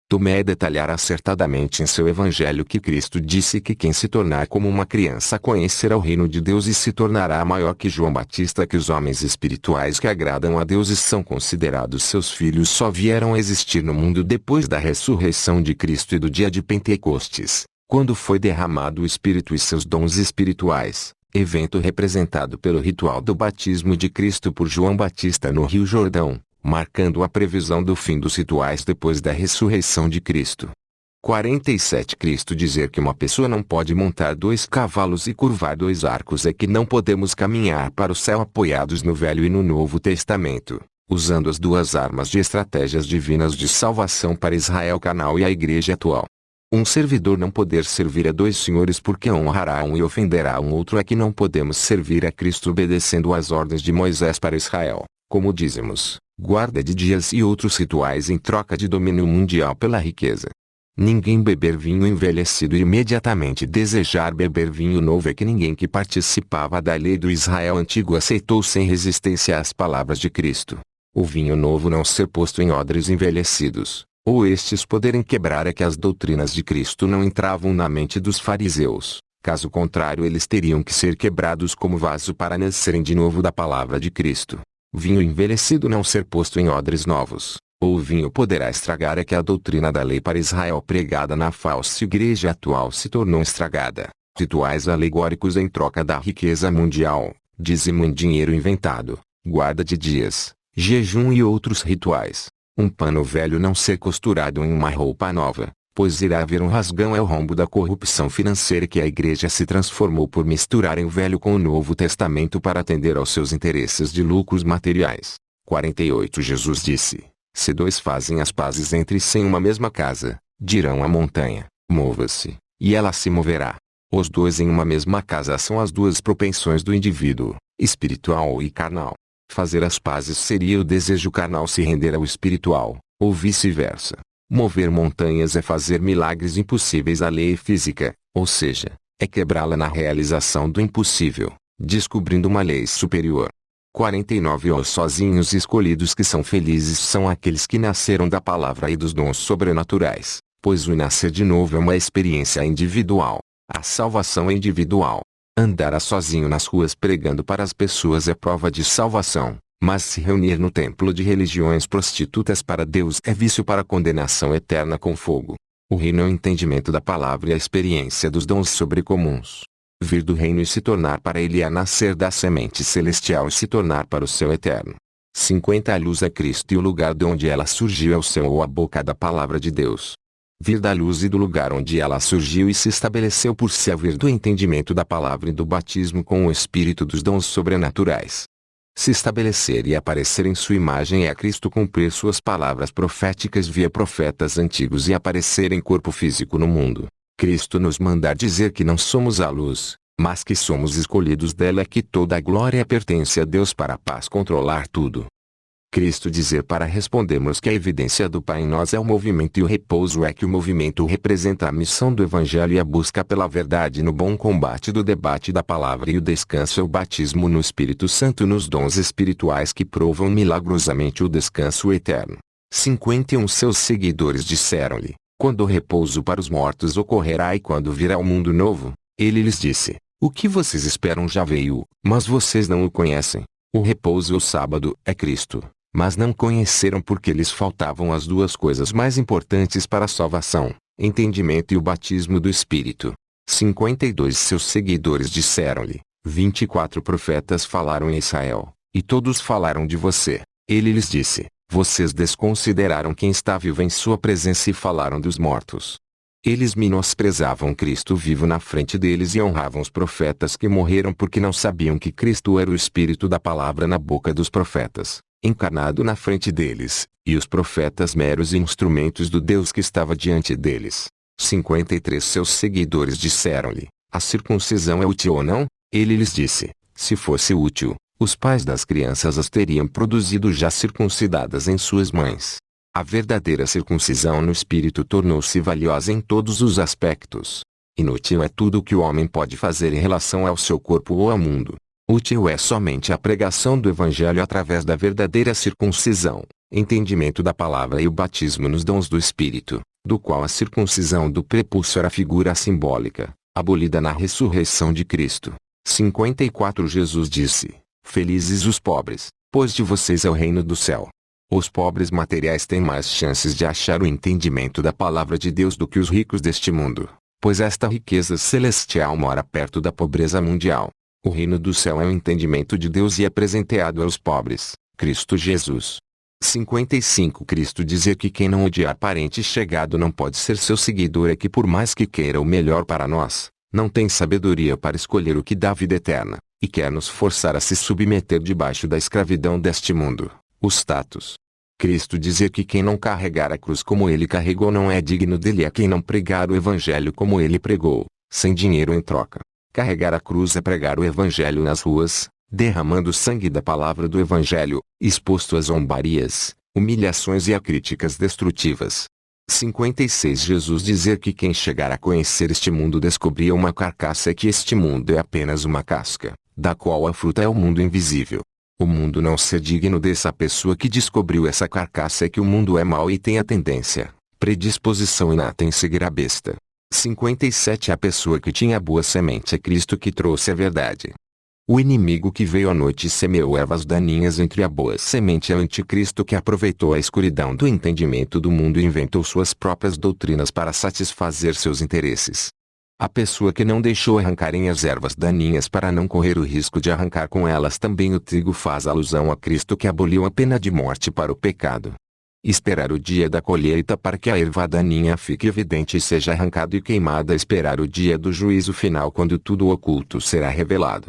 Tomé detalhará acertadamente em seu evangelho que Cristo disse que quem se tornar como uma criança conhecerá o reino de Deus e se tornará maior que João Batista, que os homens espirituais que agradam a Deus e são considerados seus filhos só vieram a existir no mundo depois da ressurreição de Cristo e do dia de Pentecostes, quando foi derramado o Espírito e seus dons espirituais, evento representado pelo ritual do batismo de Cristo por João Batista no Rio Jordão, marcando a previsão do fim dos rituais depois da ressurreição de Cristo. 47 Cristo dizer que uma pessoa não pode montar 2 cavalos e curvar 2 arcos é que não podemos caminhar para o céu apoiados no Velho e no Novo Testamento, usando as 2 armas de estratégias divinas de salvação para Israel canal e a igreja atual. Um servidor não poder servir a 2 senhores porque honrará um e ofenderá um outro é que não podemos servir a Cristo obedecendo às ordens de Moisés para Israel, como dizemos, guarda de dias e outros rituais em troca de domínio mundial pela riqueza. Ninguém beber vinho envelhecido e imediatamente desejar beber vinho novo é que ninguém que participava da lei do Israel antigo aceitou sem resistência as palavras de Cristo. O vinho novo não ser posto em odres envelhecidos, ou estes poderem quebrar é que as doutrinas de Cristo não entravam na mente dos fariseus, caso contrário eles teriam que ser quebrados como vaso para nascerem de novo da palavra de Cristo. Vinho envelhecido não ser posto em odres novos, ou o vinho poderá estragar é que a doutrina da lei para Israel pregada na falsa igreja atual se tornou estragada. Rituais alegóricos em troca da riqueza mundial, dízimo em dinheiro inventado, guarda de dias, jejum e outros rituais. Um pano velho não ser costurado em uma roupa nova, pois irá haver um rasgão é o rombo da corrupção financeira que a igreja se transformou por misturarem o Velho com o Novo Testamento para atender aos seus interesses de lucros materiais. 48 Jesus disse, se 2 fazem as pazes entre si em uma mesma casa, dirão à montanha, mova-se, e ela se moverá. Os 2 em uma mesma casa são as 2 propensões do indivíduo, espiritual e carnal. Fazer as pazes seria o desejo carnal se render ao espiritual, ou vice-versa. Mover montanhas é fazer milagres impossíveis à lei física, ou seja, é quebrá-la na realização do impossível, descobrindo uma lei superior. 49 Os sozinhos escolhidos que são felizes são aqueles que nasceram da palavra e dos dons sobrenaturais, pois o nascer de novo é uma experiência individual. A salvação é individual. Andar sozinho nas ruas pregando para as pessoas é prova de salvação. Mas se reunir no templo de religiões prostitutas para Deus é vício para condenação eterna com fogo. O reino é o entendimento da palavra e a experiência dos dons sobrecomuns. Vir do reino e se tornar para ele é nascer da semente celestial e se tornar para o céu eterno. 50 A luz é Cristo e o lugar de onde ela surgiu é o céu ou a boca da palavra de Deus. Vir da luz e do lugar onde ela surgiu e se estabeleceu por si a vir do entendimento da palavra e do batismo com o Espírito dos dons sobrenaturais. Se estabelecer e aparecer em sua imagem é Cristo cumprir suas palavras proféticas via profetas antigos e aparecer em corpo físico no mundo. Cristo nos mandar dizer que não somos a luz, mas que somos escolhidos dela, é que toda a glória pertence a Deus para a paz controlar tudo. Cristo dizer para respondermos que a evidência do Pai em nós é o movimento e o repouso, é que o movimento representa a missão do Evangelho e a busca pela verdade no bom combate do debate da palavra, e o descanso é o batismo no Espírito Santo nos dons espirituais que provam milagrosamente o descanso eterno. 51 Seus seguidores disseram-lhe: quando o repouso para os mortos ocorrerá e quando virá o mundo novo? Ele lhes disse: o que vocês esperam já veio, mas vocês não o conhecem. O repouso, o sábado, é Cristo. Mas não conheceram porque lhes faltavam as duas coisas mais importantes para a salvação: entendimento e o batismo do Espírito. 52 Seus seguidores disseram-lhe: 24 profetas falaram em Israel, e todos falaram de você. Ele lhes disse: vocês desconsideraram quem está vivo em sua presença e falaram dos mortos. Eles menosprezavam Cristo vivo na frente deles e honravam os profetas que morreram porque não sabiam que Cristo era o Espírito da palavra na boca dos profetas, encarnado na frente deles, e os profetas meros instrumentos do Deus que estava diante deles. 53 Seus seguidores disseram-lhe: a circuncisão é útil ou não? Ele lhes disse: se fosse útil, os pais das crianças as teriam produzido já circuncidadas em suas mães. A verdadeira circuncisão no Espírito tornou-se valiosa em todos os aspectos. Inútil é tudo o que o homem pode fazer em relação ao seu corpo ou ao mundo. Útil é somente a pregação do Evangelho através da verdadeira circuncisão, entendimento da palavra e o batismo nos dons do Espírito, do qual a circuncisão do prepúcio era figura simbólica, abolida na ressurreição de Cristo. 54 Jesus disse: felizes os pobres, pois de vocês é o reino do céu. Os pobres materiais têm mais chances de achar o entendimento da palavra de Deus do que os ricos deste mundo, pois esta riqueza celestial mora perto da pobreza mundial. O reino do céu é o entendimento de Deus e é presenteado aos pobres, Cristo Jesus. 55 Cristo dizer que quem não odiar parente chegado não pode ser seu seguidor, é que por mais que queira o melhor para nós, não tem sabedoria para escolher o que dá vida eterna, e quer nos forçar a se submeter debaixo da escravidão deste mundo, o status. Cristo dizer que quem não carregar a cruz como ele carregou não é digno dele, é quem não pregar o Evangelho como ele pregou, sem dinheiro em troca. Carregar a cruz é pregar o Evangelho nas ruas, derramando o sangue da palavra do Evangelho, exposto às zombarias, humilhações e a críticas destrutivas. 56 Jesus dizer que quem chegar a conhecer este mundo descobria uma carcaça, e que este mundo é apenas uma casca, da qual a fruta é o mundo invisível. O mundo não ser digno dessa pessoa que descobriu essa carcaça, é que o mundo é mau e tem a tendência, predisposição inata em seguir a besta. 57 A pessoa que tinha a boa semente é Cristo que trouxe a verdade. O inimigo que veio à noite e semeou ervas daninhas entre a boa semente é o anticristo que aproveitou a escuridão do entendimento do mundo e inventou suas próprias doutrinas para satisfazer seus interesses. A pessoa que não deixou arrancarem as ervas daninhas para não correr o risco de arrancar com elas também o trigo faz alusão a Cristo que aboliu a pena de morte para o pecado. Esperar o dia da colheita para que a erva daninha fique evidente e seja arrancada e queimada. Esperar o dia do juízo final, quando tudo oculto será revelado.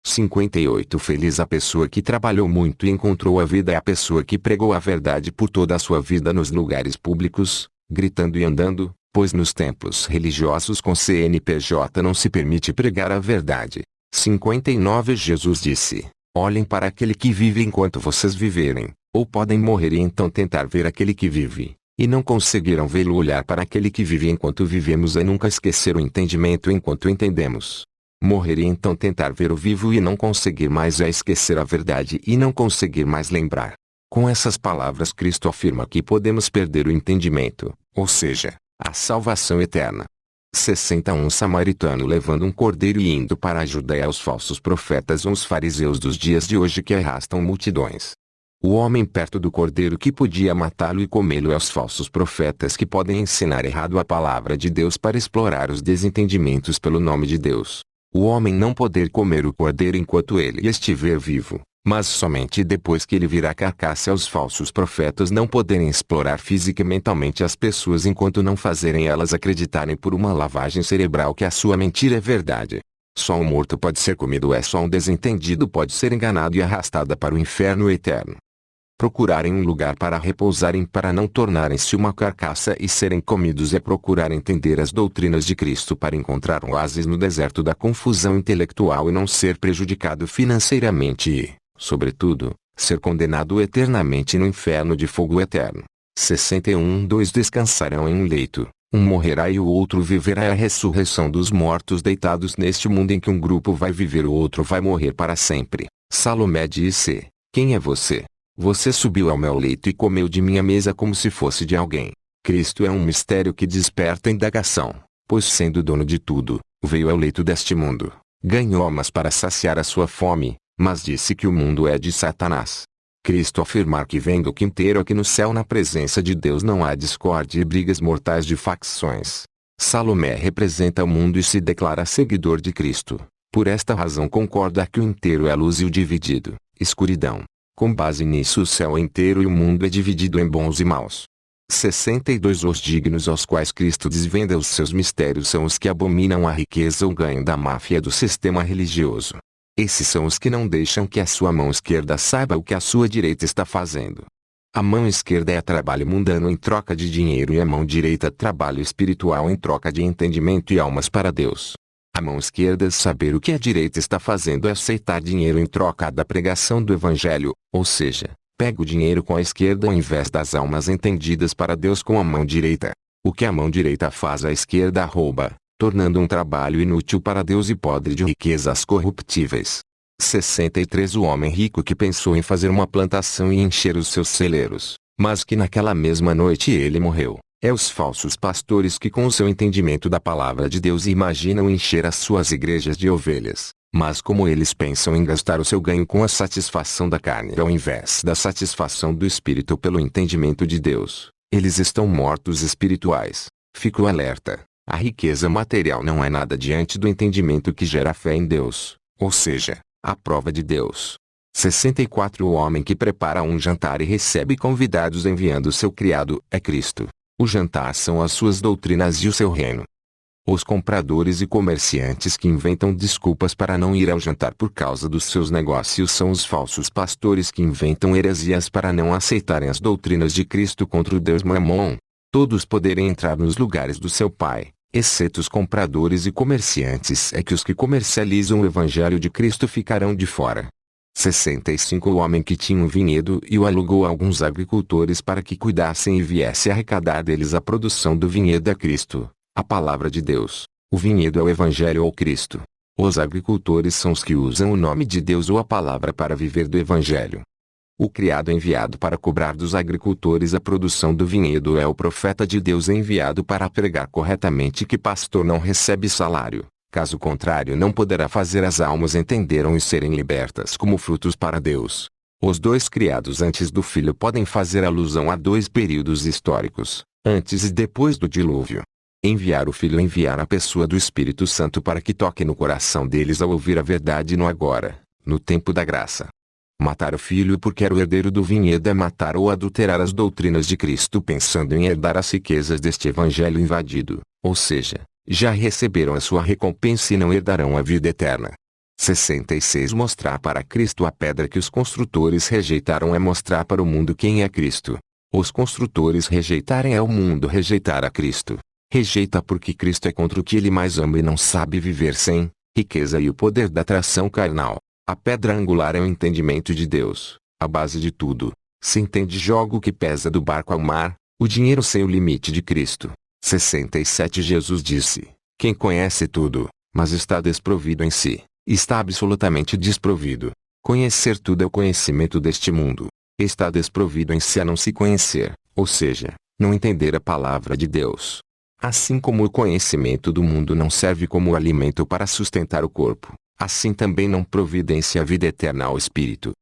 58 Feliz a pessoa que trabalhou muito e encontrou a vida, é a pessoa que pregou a verdade por toda a sua vida nos lugares públicos, gritando e andando, pois nos templos religiosos com CNPJ não se permite pregar a verdade. 59 Jesus disse: olhem para aquele que vive enquanto vocês viverem, ou podem morrer e então tentar ver aquele que vive, e não conseguiram vê-lo. Olhar para aquele que vive enquanto vivemos é nunca esquecer o entendimento enquanto entendemos. Morrer e então tentar ver o vivo e não conseguir mais é esquecer a verdade e não conseguir mais lembrar. Com essas palavras Cristo afirma que podemos perder o entendimento, ou seja, a salvação eterna. 61 Samaritano levando um cordeiro e indo para a Judéia. Os falsos profetas ou os fariseus dos dias de hoje que arrastam multidões. O homem perto do cordeiro que podia matá-lo e comê-lo é os falsos profetas que podem ensinar errado a palavra de Deus para explorar os desentendimentos pelo nome de Deus. O homem não poder comer o cordeiro enquanto ele estiver vivo, mas somente depois que ele virar a carcaça. Os falsos profetas não poderem explorar física e mentalmente as pessoas enquanto não fazerem elas acreditarem por uma lavagem cerebral que a sua mentira é verdade. Só um morto pode ser comido, só um desentendido pode ser enganado e arrastado para o inferno eterno. Procurarem um lugar para repousarem para não tornarem-se uma carcaça e serem comidos é procurar entender as doutrinas de Cristo para encontrar um oásis no deserto da confusão intelectual e não ser prejudicado financeiramente e, sobretudo, ser condenado eternamente no inferno de fogo eterno. 61. Dois descansarão em um leito, um morrerá e o outro viverá. É a ressurreição dos mortos deitados neste mundo em que um grupo vai viver e o outro vai morrer para sempre. Salomé disse: quem é você? Você subiu ao meu leito e comeu de minha mesa como se fosse de alguém. Cristo é um mistério que desperta indagação, pois sendo dono de tudo, veio ao leito deste mundo, ganhou almas para saciar a sua fome, mas disse que o mundo é de Satanás. Cristo afirmar que vem do quinteiro aqui no céu na presença de Deus não há discórdia e brigas mortais de facções. Salomé representa o mundo e se declara seguidor de Cristo. Por esta razão concorda que o inteiro é luz e o dividido, escuridão. Com base nisso o céu é inteiro e o mundo é dividido em bons e maus. 62. Os dignos aos quais Cristo desvenda os seus mistérios são os que abominam a riqueza ou ganho da máfia do sistema religioso. Esses são os que não deixam que a sua mão esquerda saiba o que a sua direita está fazendo. A mão esquerda é trabalho mundano em troca de dinheiro e a mão direita trabalho espiritual em troca de entendimento e almas para Deus. A mão esquerda saber o que a direita está fazendo é aceitar dinheiro em troca da pregação do Evangelho, ou seja, pega o dinheiro com a esquerda ao invés das almas entendidas para Deus com a mão direita. O que a mão direita faz a esquerda rouba, tornando um trabalho inútil para Deus e podre de riquezas corruptíveis. 63. O homem rico que pensou em fazer uma plantação e encher os seus celeiros, mas que naquela mesma noite ele morreu. É os falsos pastores que com o seu entendimento da palavra de Deus imaginam encher as suas igrejas de ovelhas, mas como eles pensam em gastar o seu ganho com a satisfação da carne ao invés da satisfação do espírito pelo entendimento de Deus, eles estão mortos espirituais. Fico alerta, a riqueza material não é nada diante do entendimento que gera fé em Deus, ou seja, a prova de Deus. 64. O homem que prepara um jantar e recebe convidados enviando seu criado é Cristo. O jantar são as suas doutrinas e o seu reino. Os compradores e comerciantes que inventam desculpas para não ir ao jantar por causa dos seus negócios são os falsos pastores que inventam heresias para não aceitarem as doutrinas de Cristo contra o Deus Mamon. Todos poderem entrar nos lugares do seu Pai, exceto os compradores e comerciantes, é que os que comercializam o Evangelho de Cristo ficarão de fora. 65. O homem que tinha um vinhedo e o alugou a alguns agricultores para que cuidassem e viesse arrecadar deles a produção do vinhedo a Cristo, a palavra de Deus. O vinhedo é o Evangelho ou Cristo. Os agricultores são os que usam o nome de Deus ou a palavra para viver do Evangelho. O criado enviado para cobrar dos agricultores a produção do vinhedo é o profeta de Deus enviado para pregar corretamente que pastor não recebe salário. Caso contrário não poderá fazer as almas entenderam e serem libertas como frutos para Deus. Os dois criados antes do filho podem fazer alusão a dois períodos históricos, antes e depois do dilúvio. Enviar o filho enviar a pessoa do Espírito Santo para que toque no coração deles ao ouvir a verdade no agora, no tempo da graça. Matar o filho porque era o herdeiro do vinhedo é matar ou adulterar as doutrinas de Cristo pensando em herdar as riquezas deste evangelho invadido, ou seja, já receberam a sua recompensa e não herdarão a vida eterna. 66. Mostrar para Cristo a pedra que os construtores rejeitaram é mostrar para o mundo quem é Cristo. Os construtores rejeitarem é o mundo rejeitar a Cristo. Rejeita porque Cristo é contra o que ele mais ama e não sabe viver sem riqueza e o poder da atração carnal. A pedra angular é o entendimento de Deus, a base de tudo. Se entende jogo que pesa do barco ao mar, o dinheiro sem o limite de Cristo. 67. Jesus disse: quem conhece tudo, mas está desprovido em si, está absolutamente desprovido. Conhecer tudo é o conhecimento deste mundo. Está desprovido em si a não se conhecer, ou seja, não entender a palavra de Deus. Assim como o conhecimento do mundo não serve como alimento para sustentar o corpo, assim também não providencia a vida eterna ao espírito.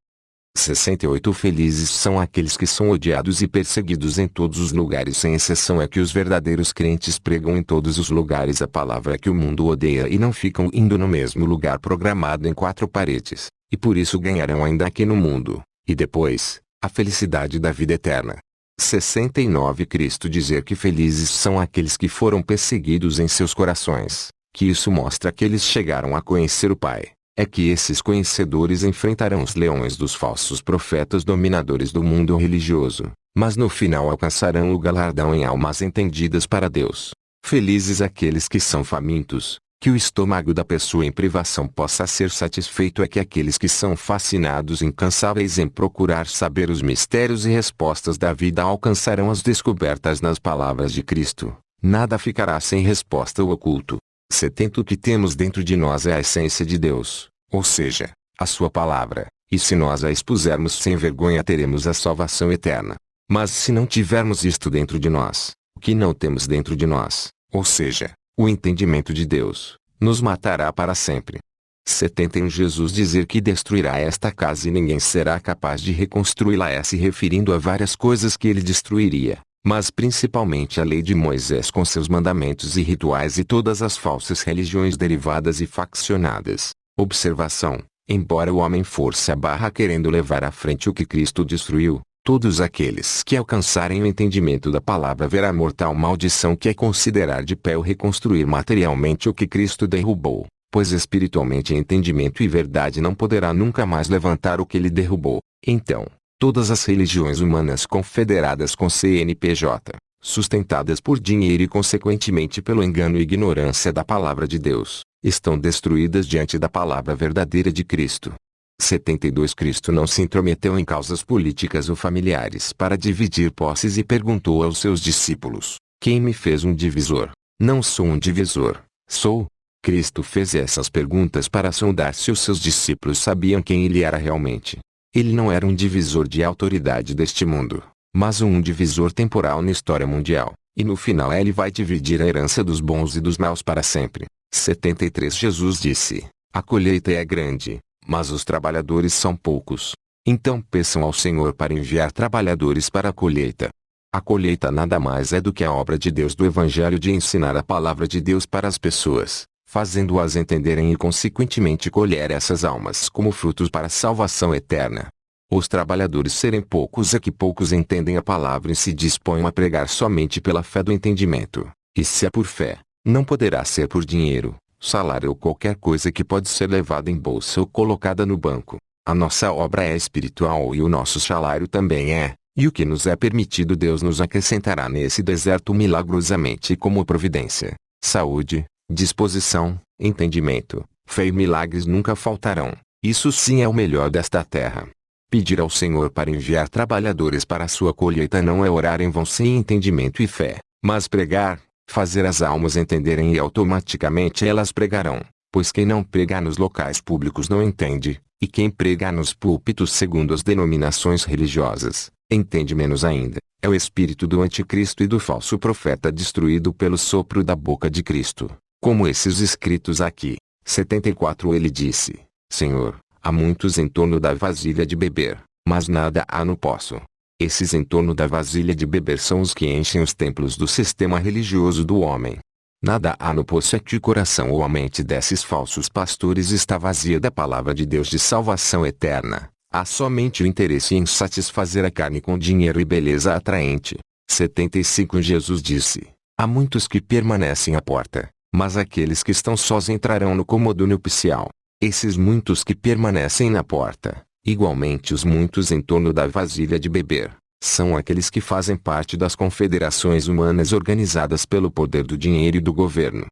68. Felizes são aqueles que são odiados e perseguidos em todos os lugares sem exceção é que os verdadeiros crentes pregam em todos os lugares a palavra que o mundo odeia e não ficam indo no mesmo lugar programado em quatro paredes, e por isso ganharão ainda aqui no mundo, e depois, a felicidade da vida eterna. 69. Cristo dizer que felizes são aqueles que foram perseguidos em seus corações, que isso mostra que eles chegaram a conhecer o Pai, é que esses conhecedores enfrentarão os leões dos falsos profetas dominadores do mundo religioso, mas no final alcançarão o galardão em almas entendidas para Deus. Felizes aqueles que são famintos, que o estômago da pessoa em privação possa ser satisfeito. É que aqueles que são fascinados e incansáveis em procurar saber os mistérios e respostas da vida alcançarão as descobertas nas palavras de Cristo. Nada ficará sem resposta ou oculto. 70 O que temos dentro de nós é a essência de Deus, ou seja, a sua palavra, e se nós a expusermos sem vergonha teremos a salvação eterna. Mas se não tivermos isto dentro de nós, o que não temos dentro de nós, ou seja, o entendimento de Deus, nos matará para sempre. 71 Jesus dizer que destruirá esta casa e ninguém será capaz de reconstruí-la é se referindo a várias coisas que ele destruiria, mas principalmente a lei de Moisés com seus mandamentos e rituais e todas as falsas religiões derivadas e faccionadas. Observação: embora o homem force a barra querendo levar à frente o que Cristo destruiu, todos aqueles que alcançarem o entendimento da palavra verá mortal maldição que é considerar de pé ou reconstruir materialmente o que Cristo derrubou, pois espiritualmente entendimento e verdade não poderá nunca mais levantar o que ele derrubou. Então, todas as religiões humanas confederadas com CNPJ, sustentadas por dinheiro e consequentemente pelo engano e ignorância da palavra de Deus, estão destruídas diante da palavra verdadeira de Cristo. 72 Cristo não se intrometeu em causas políticas ou familiares para dividir posses e perguntou aos seus discípulos: quem me fez um divisor? Não sou um divisor, sou. Cristo fez essas perguntas para sondar se os seus discípulos sabiam quem ele era realmente. Ele não era um divisor de autoridade deste mundo, mas um divisor temporal na história mundial, e no final ele vai dividir a herança dos bons e dos maus para sempre. 73 Jesus disse: a colheita é grande, mas os trabalhadores são poucos. Então peçam ao Senhor para enviar trabalhadores para a colheita. A colheita nada mais é do que a obra de Deus do Evangelho de ensinar a palavra de Deus para as pessoas, fazendo-as entenderem e consequentemente colher essas almas como frutos para a salvação eterna. Os trabalhadores serem poucos é que poucos entendem a palavra e se dispõem a pregar somente pela fé do entendimento, e se é por fé, não poderá ser por dinheiro, salário ou qualquer coisa que pode ser levada em bolsa ou colocada no banco. A nossa obra é espiritual e o nosso salário também é, e o que nos é permitido Deus nos acrescentará nesse deserto milagrosamente como providência, saúde, disposição, entendimento, fé e milagres nunca faltarão. Isso sim é o melhor desta terra. Pedir ao Senhor para enviar trabalhadores para a sua colheita não é orar em vão sem entendimento e fé, mas pregar, fazer as almas entenderem e automaticamente elas pregarão, pois quem não prega nos locais públicos não entende, e quem prega nos púlpitos segundo as denominações religiosas, entende menos ainda. É o espírito do anticristo e do falso profeta destruído pelo sopro da boca de Cristo, como esses escritos aqui. 74 Ele disse: Senhor, há muitos em torno da vasilha de beber, mas nada há no poço. Esses em torno da vasilha de beber são os que enchem os templos do sistema religioso do homem. Nada há no poço é que o coração ou a mente desses falsos pastores está vazia da palavra de Deus de salvação eterna. Há somente o interesse em satisfazer a carne com dinheiro e beleza atraente. 75 Jesus disse: há muitos que permanecem à porta, mas aqueles que estão sós entrarão no cômodo nupcial. Esses muitos que permanecem na porta, igualmente os muitos em torno da vasilha de beber, são aqueles que fazem parte das confederações humanas organizadas pelo poder do dinheiro e do governo.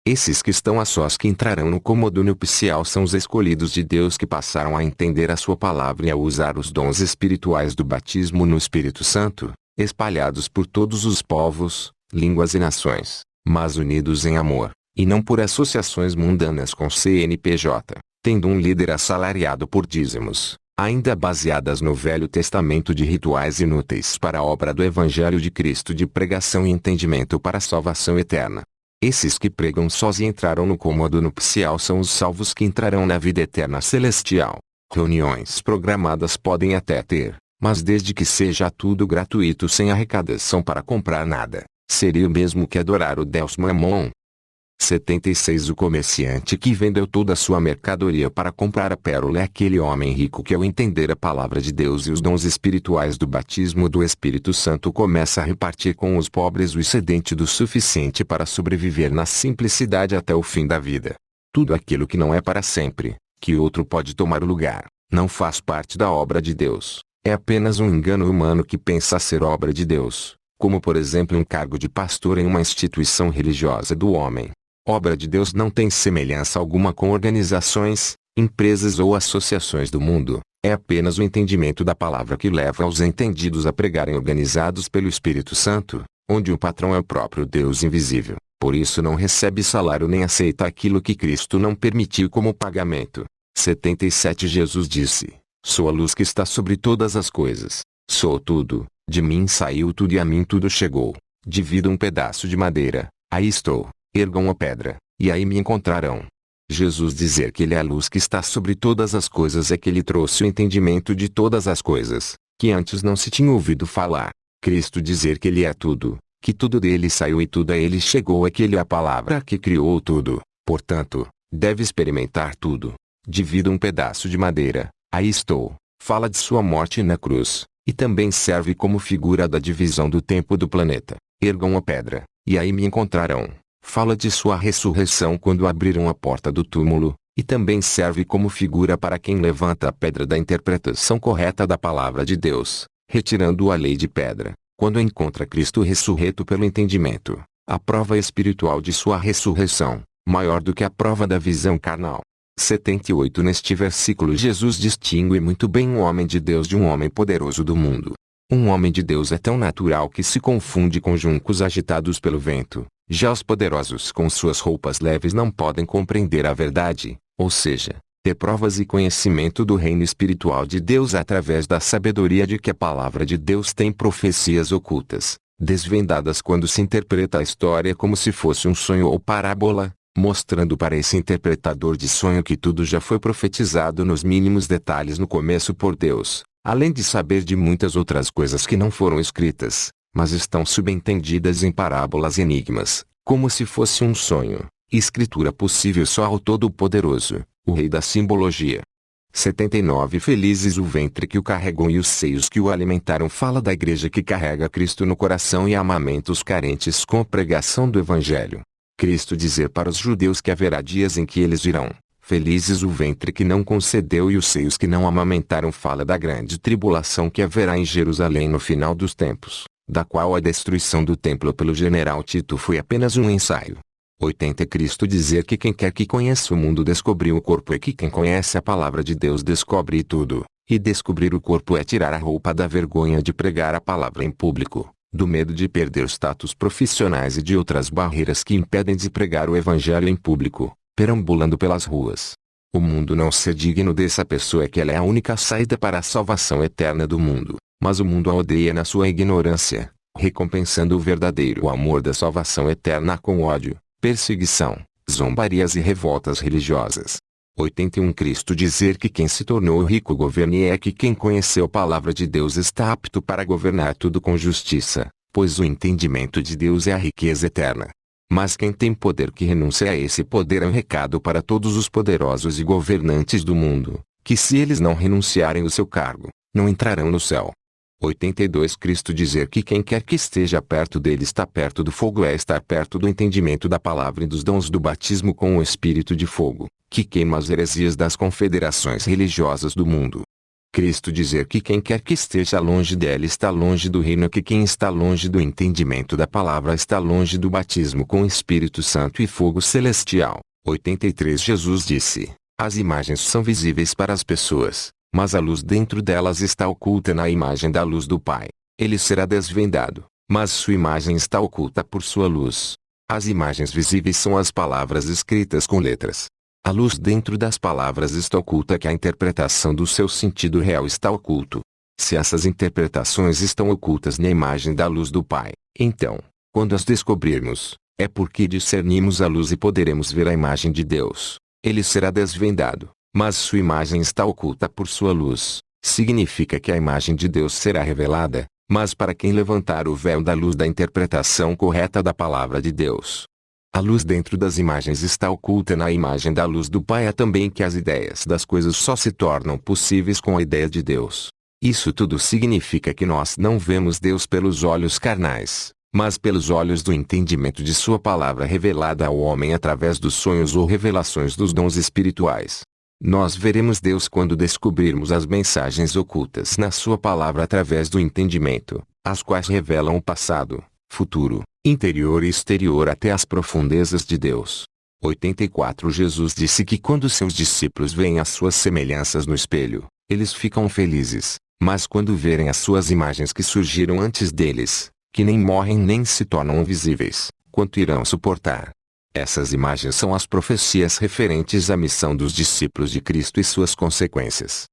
Esses que estão a sós que entrarão no cômodo nupcial são os escolhidos de Deus que passaram a entender a sua palavra e a usar os dons espirituais do batismo no Espírito Santo, espalhados por todos os povos, línguas e nações, mas unidos em amor, e não por associações mundanas com CNPJ, tendo um líder assalariado por dízimos, ainda baseadas no Velho Testamento de rituais inúteis para a obra do Evangelho de Cristo de pregação e entendimento para a salvação eterna. Esses que pregam sós e entraram no cômodo nupcial são os salvos que entrarão na vida eterna celestial. Reuniões programadas podem até ter, mas desde que seja tudo gratuito sem arrecadação para comprar nada, seria o mesmo que adorar o Deus Mamon. 76 O comerciante que vendeu toda a sua mercadoria para comprar a pérola é aquele homem rico que, ao entender a palavra de Deus e os dons espirituais do batismo do Espírito Santo, começa a repartir com os pobres o excedente do suficiente para sobreviver na simplicidade até o fim da vida. Tudo aquilo que não é para sempre, que outro pode tomar o lugar, não faz parte da obra de Deus. É apenas um engano humano que pensa ser obra de Deus, como por exemplo um cargo de pastor em uma instituição religiosa do homem. Obra de Deus não tem semelhança alguma com organizações, empresas ou associações do mundo. É apenas o entendimento da palavra que leva os entendidos a pregarem organizados pelo Espírito Santo, onde o patrão é o próprio Deus invisível. Por isso não recebe salário nem aceita aquilo que Cristo não permitiu como pagamento. 77 Jesus disse: Sou a luz que está sobre todas as coisas. Sou tudo, de mim saiu tudo e a mim tudo chegou. Divida um pedaço de madeira, aí estou. Ergam a pedra, e aí me encontrarão. Jesus dizer que ele é a luz que está sobre todas as coisas é que ele trouxe o entendimento de todas as coisas, que antes não se tinha ouvido falar. Cristo dizer que ele é tudo, que tudo dele saiu e tudo a ele chegou é que ele é a palavra que criou tudo, portanto, deve experimentar tudo. Divida um pedaço de madeira, aí estou, fala de sua morte na cruz, e também serve como figura da divisão do tempo do planeta. Ergam a pedra, e aí me encontrarão. Fala de sua ressurreição quando abriram a porta do túmulo, e também serve como figura para quem levanta a pedra da interpretação correta da palavra de Deus, retirando a lei de pedra, quando encontra Cristo ressurreto pelo entendimento, a prova espiritual de sua ressurreição, maior do que a prova da visão carnal. 78 Neste versículo Jesus distingue muito bem um homem de Deus de um homem poderoso do mundo. Um homem de Deus é tão natural que se confunde com juncos agitados pelo vento. Já os poderosos com suas roupas leves não podem compreender a verdade, ou seja, ter provas e conhecimento do reino espiritual de Deus através da sabedoria de que a palavra de Deus tem profecias ocultas, desvendadas quando se interpreta a história como se fosse um sonho ou parábola, mostrando para esse interpretador de sonho que tudo já foi profetizado nos mínimos detalhes no começo por Deus, além de saber de muitas outras coisas que não foram escritas, mas estão subentendidas em parábolas e enigmas, como se fosse um sonho, escritura possível só ao Todo-Poderoso, o Rei da Simbologia. 79 Felizes o ventre que o carregou e os seios que o alimentaram. Fala da igreja que carrega Cristo no coração e amamenta os carentes com a pregação do Evangelho. Cristo dizer para os judeus que haverá dias em que eles dirão: Felizes o ventre que não concedeu e os seios que não amamentaram. Fala da grande tribulação que haverá em Jerusalém no final dos tempos, da qual a destruição do templo pelo general Tito foi apenas um ensaio. 80 Cristo dizer que quem quer que conheça o mundo descobriu o corpo e que quem conhece a palavra de Deus descobre tudo, e descobrir o corpo é tirar a roupa da vergonha de pregar a palavra em público, do medo de perder status profissionais e de outras barreiras que impedem de pregar o evangelho em público, perambulando pelas ruas. O mundo não ser digno dessa pessoa é que ela é a única saída para a salvação eterna do mundo. Mas o mundo a odeia na sua ignorância, recompensando o verdadeiro amor da salvação eterna com ódio, perseguição, zombarias e revoltas religiosas. 81 Cristo dizer que quem se tornou rico governe é que quem conheceu a palavra de Deus está apto para governar tudo com justiça, pois o entendimento de Deus é a riqueza eterna. Mas quem tem poder que renuncia a esse poder é um recado para todos os poderosos e governantes do mundo, que se eles não renunciarem ao seu cargo, não entrarão no céu. 82 Cristo dizer que quem quer que esteja perto dele está perto do fogo é estar perto do entendimento da palavra e dos dons do batismo com o Espírito de fogo, que queima as heresias das confederações religiosas do mundo. Cristo dizer que quem quer que esteja longe dele está longe do reino, que quem está longe do entendimento da palavra está longe do batismo com o Espírito Santo e fogo celestial. 83 Jesus disse: as imagens são visíveis para as pessoas, mas a luz dentro delas está oculta na imagem da luz do Pai. Ele será desvendado, mas sua imagem está oculta por sua luz. As imagens visíveis são as palavras escritas com letras. A luz dentro das palavras está oculta, que a interpretação do seu sentido real está oculto. Se essas interpretações estão ocultas na imagem da luz do Pai, então, quando as descobrirmos, é porque discernimos a luz e poderemos ver a imagem de Deus. Ele será desvendado, mas sua imagem está oculta por sua luz. Significa que a imagem de Deus será revelada, mas para quem levantar o véu da luz da interpretação correta da palavra de Deus. A luz dentro das imagens está oculta na imagem da luz do Pai. É também que as ideias das coisas só se tornam possíveis com a ideia de Deus. Isso tudo significa que nós não vemos Deus pelos olhos carnais, mas pelos olhos do entendimento de sua palavra revelada ao homem através dos sonhos ou revelações dos dons espirituais. Nós veremos Deus quando descobrirmos as mensagens ocultas na sua palavra através do entendimento, as quais revelam o passado, futuro, interior e exterior até as profundezas de Deus. 84 Jesus disse que quando seus discípulos veem as suas semelhanças no espelho, eles ficam felizes, mas quando verem as suas imagens que surgiram antes deles, que nem morrem nem se tornam visíveis, quanto irão suportar? Essas imagens são as profecias referentes à missão dos discípulos de Cristo e suas consequências.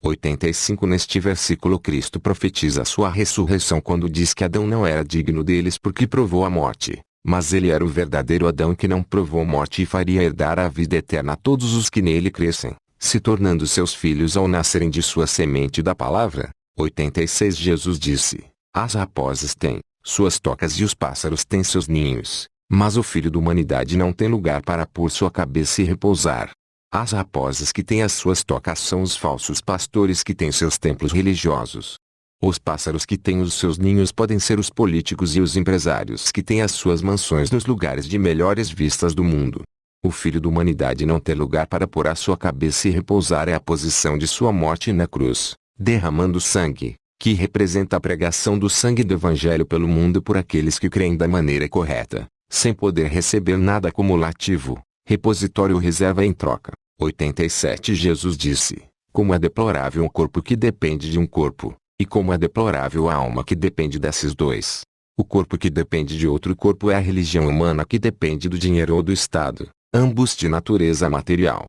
85 Neste versículo Cristo profetiza sua ressurreição quando diz que Adão não era digno deles porque provou a morte, mas ele era o verdadeiro Adão que não provou morte e faria herdar a vida eterna a todos os que nele crescem, se tornando seus filhos ao nascerem de sua semente da palavra. 86 Jesus disse: as raposas têm suas tocas e os pássaros têm seus ninhos, mas o Filho da Humanidade não tem lugar para pôr sua cabeça e repousar. As raposas que têm as suas tocas são os falsos pastores que têm seus templos religiosos. Os pássaros que têm os seus ninhos podem ser os políticos e os empresários que têm as suas mansões nos lugares de melhores vistas do mundo. O Filho da Humanidade não ter lugar para pôr a sua cabeça e repousar é a posição de sua morte na cruz, derramando sangue, que representa a pregação do sangue do Evangelho pelo mundo por aqueles que creem da maneira correta, sem poder receber nada acumulativo, repositório ou reserva em troca. 87 Jesus disse: como é deplorável um corpo que depende de um corpo, e como é deplorável a alma que depende desses dois. O corpo que depende de outro corpo é a religião humana que depende do dinheiro ou do Estado, ambos de natureza material.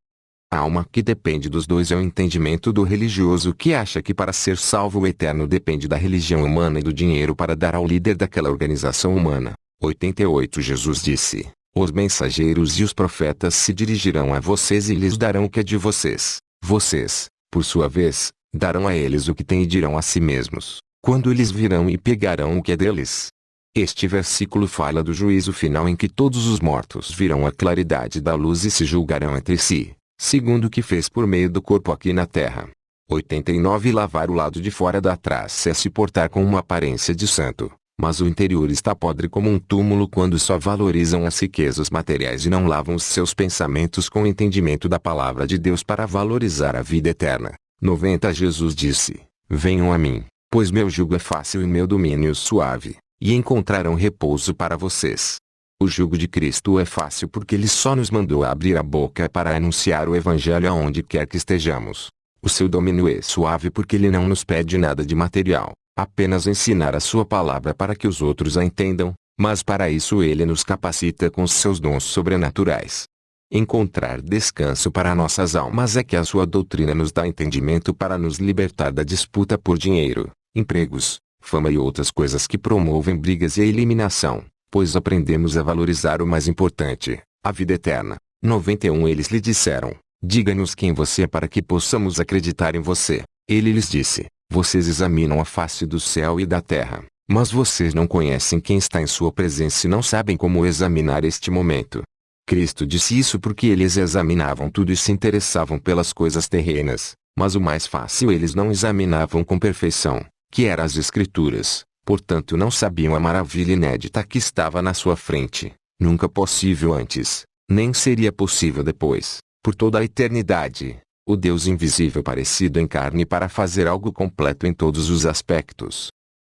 A alma que depende dos dois é o entendimento do religioso que acha que para ser salvo o eterno depende da religião humana e do dinheiro para dar ao líder daquela organização humana. 88 Jesus disse: os mensageiros e os profetas se dirigirão a vocês e lhes darão o que é de vocês. Vocês, por sua vez, darão a eles o que têm e dirão a si mesmos, quando eles virão e pegarão o que é deles. Este versículo fala do juízo final em que todos os mortos virão à claridade da luz e se julgarão entre si, segundo o que fez por meio do corpo aqui na terra. 89 Lavar o lado de fora da traça é se portar com uma aparência de santo, mas o interior está podre como um túmulo quando só valorizam as riquezas materiais e não lavam os seus pensamentos com o entendimento da palavra de Deus para valorizar a vida eterna. 90 Jesus disse: venham a mim, pois meu jugo é fácil e meu domínio suave, e encontrarão repouso para vocês. O jugo de Cristo é fácil porque ele só nos mandou abrir a boca para anunciar o Evangelho aonde quer que estejamos. O seu domínio é suave porque ele não nos pede nada de material, apenas ensinar a sua palavra para que os outros a entendam, mas para isso ele nos capacita com seus dons sobrenaturais. Encontrar descanso para nossas almas é que a sua doutrina nos dá entendimento para nos libertar da disputa por dinheiro, empregos, fama e outras coisas que promovem brigas e a eliminação, pois aprendemos a valorizar o mais importante, a vida eterna. 91 Eles lhe disseram: diga-nos quem você é para que possamos acreditar em você. Ele lhes disse: vocês examinam a face do céu e da terra, mas vocês não conhecem quem está em sua presença e não sabem como examinar este momento. Cristo disse isso porque eles examinavam tudo e se interessavam pelas coisas terrenas, mas o mais fácil eles não examinavam com perfeição, que eram as Escrituras, portanto não sabiam a maravilha inédita que estava na sua frente, nunca possível antes, nem seria possível depois, por toda a eternidade. O Deus invisível parecido em carne para fazer algo completo em todos os aspectos.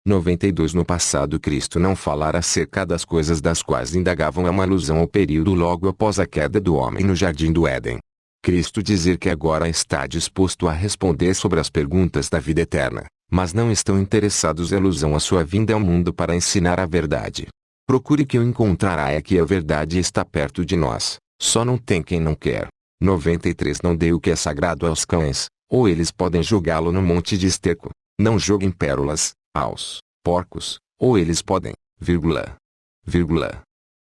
92 No passado Cristo não falara acerca das coisas das quais indagavam é uma alusão ao período logo após a queda do homem no jardim do Éden. Cristo dizer que agora está disposto a responder sobre as perguntas da vida eterna, mas não estão interessados em alusão à sua vinda ao mundo para ensinar a verdade. Procure que o encontrará é que a verdade está perto de nós, só não tem quem não quer. 93 Não dê o que é sagrado aos cães, ou eles podem jogá-lo no monte de esterco. Não joguem pérolas aos porcos, ou eles podem,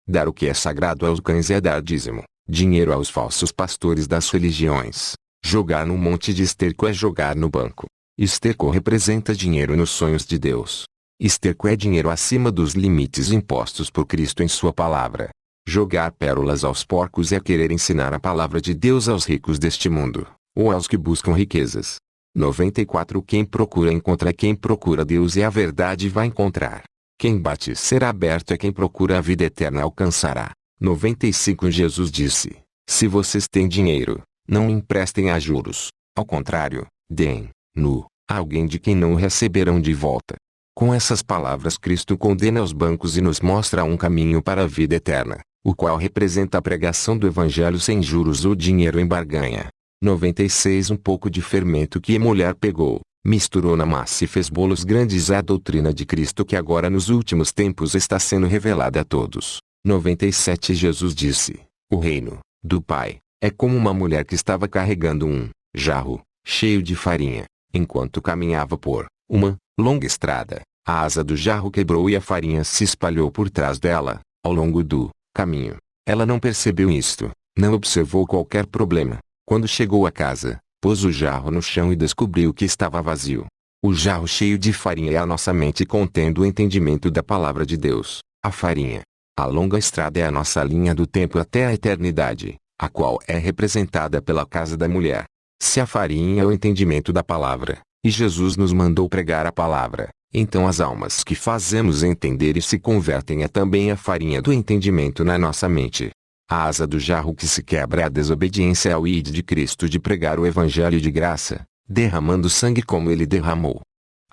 dar o que é sagrado aos cães é dar dízimo, dinheiro aos falsos pastores das religiões. Jogar no monte de esterco é jogar no banco. Esterco representa dinheiro nos sonhos de Deus. Esterco é dinheiro acima dos limites impostos por Cristo em sua palavra. Jogar pérolas aos porcos é querer ensinar a palavra de Deus aos ricos deste mundo, ou aos que buscam riquezas. 94 Quem procura encontra, quem procura Deus e a verdade vai encontrar. Quem bate será aberto, é quem procura a vida eterna alcançará. 95 Jesus disse: se vocês têm dinheiro, não emprestem a juros. Ao contrário, deem-no a alguém de quem não o receberão de volta. Com essas palavras Cristo condena os bancos e nos mostra um caminho para a vida eterna, o qual representa a pregação do Evangelho sem juros ou dinheiro em barganha. 96 Um pouco de fermento que a mulher pegou, misturou na massa e fez bolos grandes. É a doutrina de Cristo que agora nos últimos tempos está sendo revelada a todos. 97 Jesus disse: o reino do Pai é como uma mulher que estava carregando um jarro cheio de farinha. Enquanto caminhava por uma longa estrada, a asa do jarro quebrou e a farinha se espalhou por trás dela, ao longo do caminho. Ela não percebeu isto, não observou qualquer problema. Quando chegou a casa, pôs o jarro no chão e descobriu que estava vazio. O jarro cheio de farinha é a nossa mente contendo o entendimento da palavra de Deus. A farinha. A longa estrada é a nossa linha do tempo até a eternidade, a qual é representada pela casa da mulher. Se a farinha é o entendimento da palavra, e Jesus nos mandou pregar a palavra, então as almas que fazemos entender e se convertem é também a farinha do entendimento na nossa mente. A asa do jarro que se quebra é a desobediência ao ID de Cristo de pregar o Evangelho de graça, derramando sangue como ele derramou.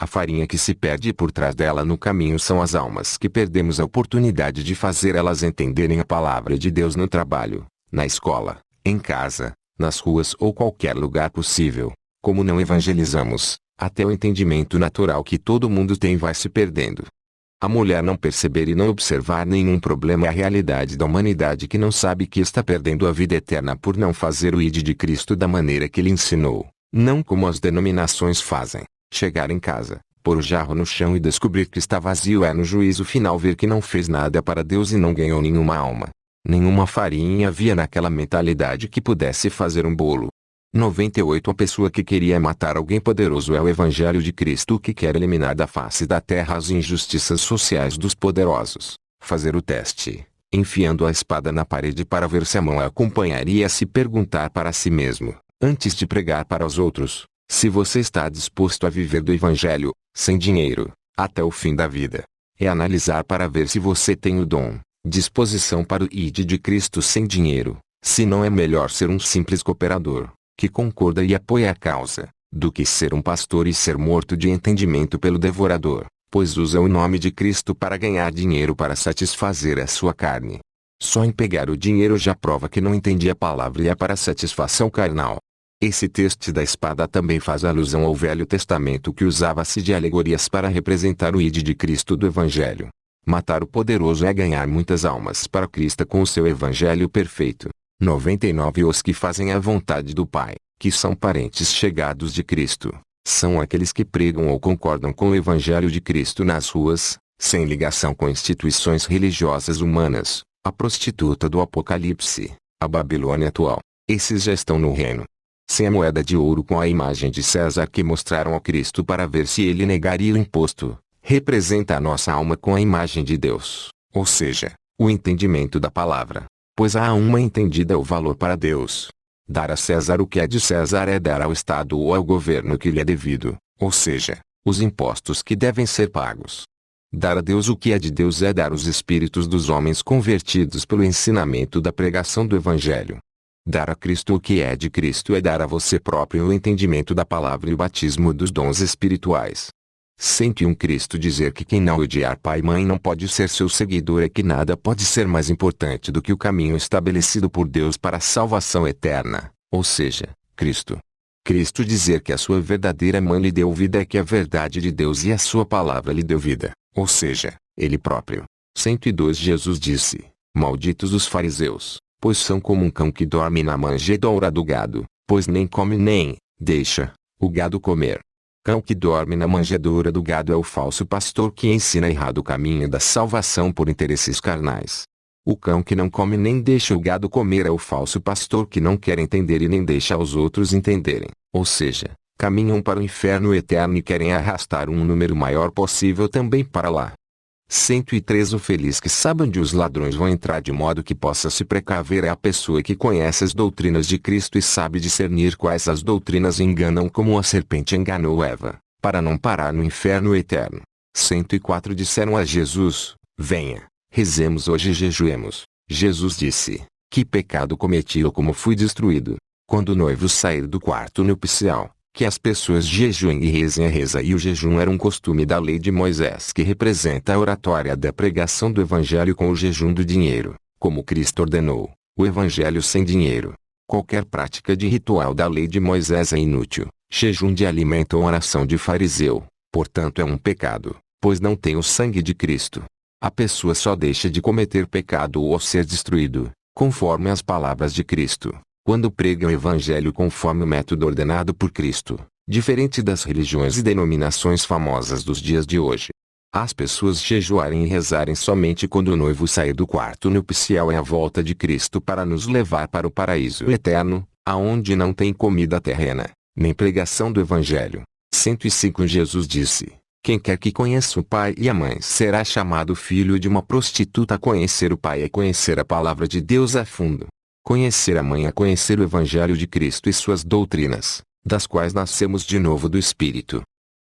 A farinha que se perde por trás dela no caminho são as almas que perdemos a oportunidade de fazer elas entenderem a palavra de Deus no trabalho, na escola, em casa, nas ruas ou qualquer lugar possível. Como não evangelizamos, até o entendimento natural que todo mundo tem vai se perdendo. A mulher não perceber e não observar nenhum problema é a realidade da humanidade que não sabe que está perdendo a vida eterna por não fazer o ID de Cristo da maneira que ele ensinou, não como as denominações fazem. Chegar em casa, pôr o jarro no chão e descobrir que está vazio é no juízo final ver que não fez nada para Deus e não ganhou nenhuma alma. Nenhuma farinha havia naquela mentalidade que pudesse fazer um bolo. 98 A pessoa que queria matar alguém poderoso é o Evangelho de Cristo que quer eliminar da face da terra as injustiças sociais dos poderosos. Fazer o teste, enfiando a espada na parede para ver se a mão a acompanharia, se perguntar para si mesmo, antes de pregar para os outros, se você está disposto a viver do Evangelho, sem dinheiro, até o fim da vida. É analisar para ver se você tem o dom, disposição para o ID de Cristo sem dinheiro, se não é melhor ser um simples cooperador, que concorda e apoia a causa, do que ser um pastor e ser morto de entendimento pelo devorador, pois usa o nome de Cristo para ganhar dinheiro para satisfazer a sua carne. Só em pegar o dinheiro já prova que não entende a palavra e é para satisfação carnal. Esse texto da espada também faz alusão ao Velho Testamento que usava-se de alegorias para representar o ID de Cristo do Evangelho. Matar o poderoso é ganhar muitas almas para Cristo com o seu Evangelho perfeito. 99 Os que fazem a vontade do Pai, que são parentes chegados de Cristo, são aqueles que pregam ou concordam com o Evangelho de Cristo nas ruas, sem ligação com instituições religiosas humanas, a prostituta do Apocalipse, a Babilônia atual. Esses já estão no reino. Sem a moeda de ouro com a imagem de César que mostraram ao Cristo para ver se ele negaria o imposto, representa a nossa alma com a imagem de Deus, ou seja, o entendimento da palavra. Pois a alma entendida é o valor para Deus. Dar a César o que é de César é dar ao Estado ou ao governo o que lhe é devido, ou seja, os impostos que devem ser pagos. Dar a Deus o que é de Deus é dar os espíritos dos homens convertidos pelo ensinamento da pregação do Evangelho. Dar a Cristo o que é de Cristo é dar a você próprio o entendimento da palavra e o batismo dos dons espirituais. 101 Cristo dizer que quem não odiar pai e mãe não pode ser seu seguidor é que nada pode ser mais importante do que o caminho estabelecido por Deus para a salvação eterna, ou seja, Cristo. Cristo dizer que a sua verdadeira mãe lhe deu vida é que a verdade de Deus e a sua palavra lhe deu vida, ou seja, ele próprio. 102 Jesus disse: malditos os fariseus, pois são como um cão que dorme na manjedoura do gado, pois nem come nem deixa o gado comer. Cão que dorme na manjedoura do gado é o falso pastor que ensina errado o caminho da salvação por interesses carnais. O cão que não come nem deixa o gado comer é o falso pastor que não quer entender e nem deixa os outros entenderem, ou seja, caminham para o inferno eterno e querem arrastar um número maior possível também para lá. 103 O feliz que sabe onde os ladrões vão entrar de modo que possa se precaver é a pessoa que conhece as doutrinas de Cristo e sabe discernir quais as doutrinas enganam como a serpente enganou Eva, para não parar no inferno eterno. 104 Disseram a Jesus, venha, rezemos hoje e jejuemos. Jesus disse, que pecado cometi ou como fui destruído? Quando o noivo sair do quarto nupcial, que as pessoas jejuem e rezem a reza, e o jejum era um costume da lei de Moisés que representa a oratória da pregação do evangelho com o jejum do dinheiro, como Cristo ordenou, o evangelho sem dinheiro. Qualquer prática de ritual da lei de Moisés é inútil, jejum de alimento ou oração de fariseu, portanto é um pecado, pois não tem o sangue de Cristo. A pessoa só deixa de cometer pecado ou ser destruído, conforme as palavras de Cristo, quando prega o evangelho conforme o método ordenado por Cristo, diferente das religiões e denominações famosas dos dias de hoje. As pessoas jejuarem e rezarem somente quando o noivo sair do quarto nupcial é a volta de Cristo para nos levar para o paraíso eterno, aonde não tem comida terrena, nem pregação do evangelho. 105 Jesus disse, quem quer que conheça o pai e a mãe será chamado filho de uma prostituta. Conhecer o pai é conhecer a palavra de Deus a fundo. Conhecer a mãe é conhecer o evangelho de Cristo e suas doutrinas, das quais nascemos de novo do Espírito.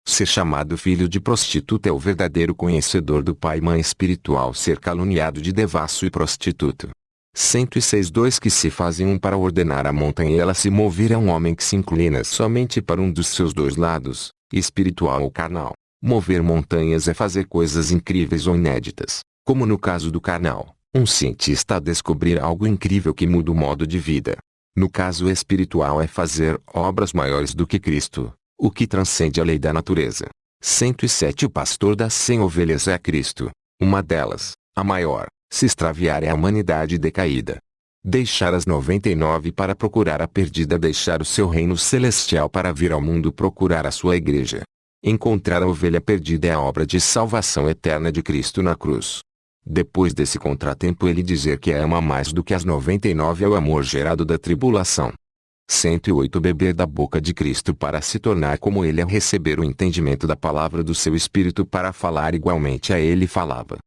Ser chamado filho de prostituta é o verdadeiro conhecedor do pai e mãe espiritual. Ser caluniado de devasso e prostituto. 106 Dois que se fazem um para ordenar a montanha e ela se mover é um homem que se inclina somente para um dos seus dois lados, espiritual ou carnal. Mover montanhas é fazer coisas incríveis ou inéditas, como no caso do carnal, um cientista a descobrir algo incrível que muda o modo de vida. No caso espiritual é fazer obras maiores do que Cristo, o que transcende a lei da natureza. 107 O pastor das 100 ovelhas é Cristo. Uma delas, a maior, se extraviar é a humanidade decaída. Deixar as 99 para procurar a perdida. Deixar o seu reino celestial para vir ao mundo procurar a sua igreja. Encontrar a ovelha perdida é a obra de salvação eterna de Cristo na cruz. Depois desse contratempo ele dizer que a ama mais do que as 99 é o amor gerado da tribulação. 108 Beber da boca de Cristo para se tornar como ele é receber o entendimento da palavra do seu Espírito para falar igualmente a ele falava.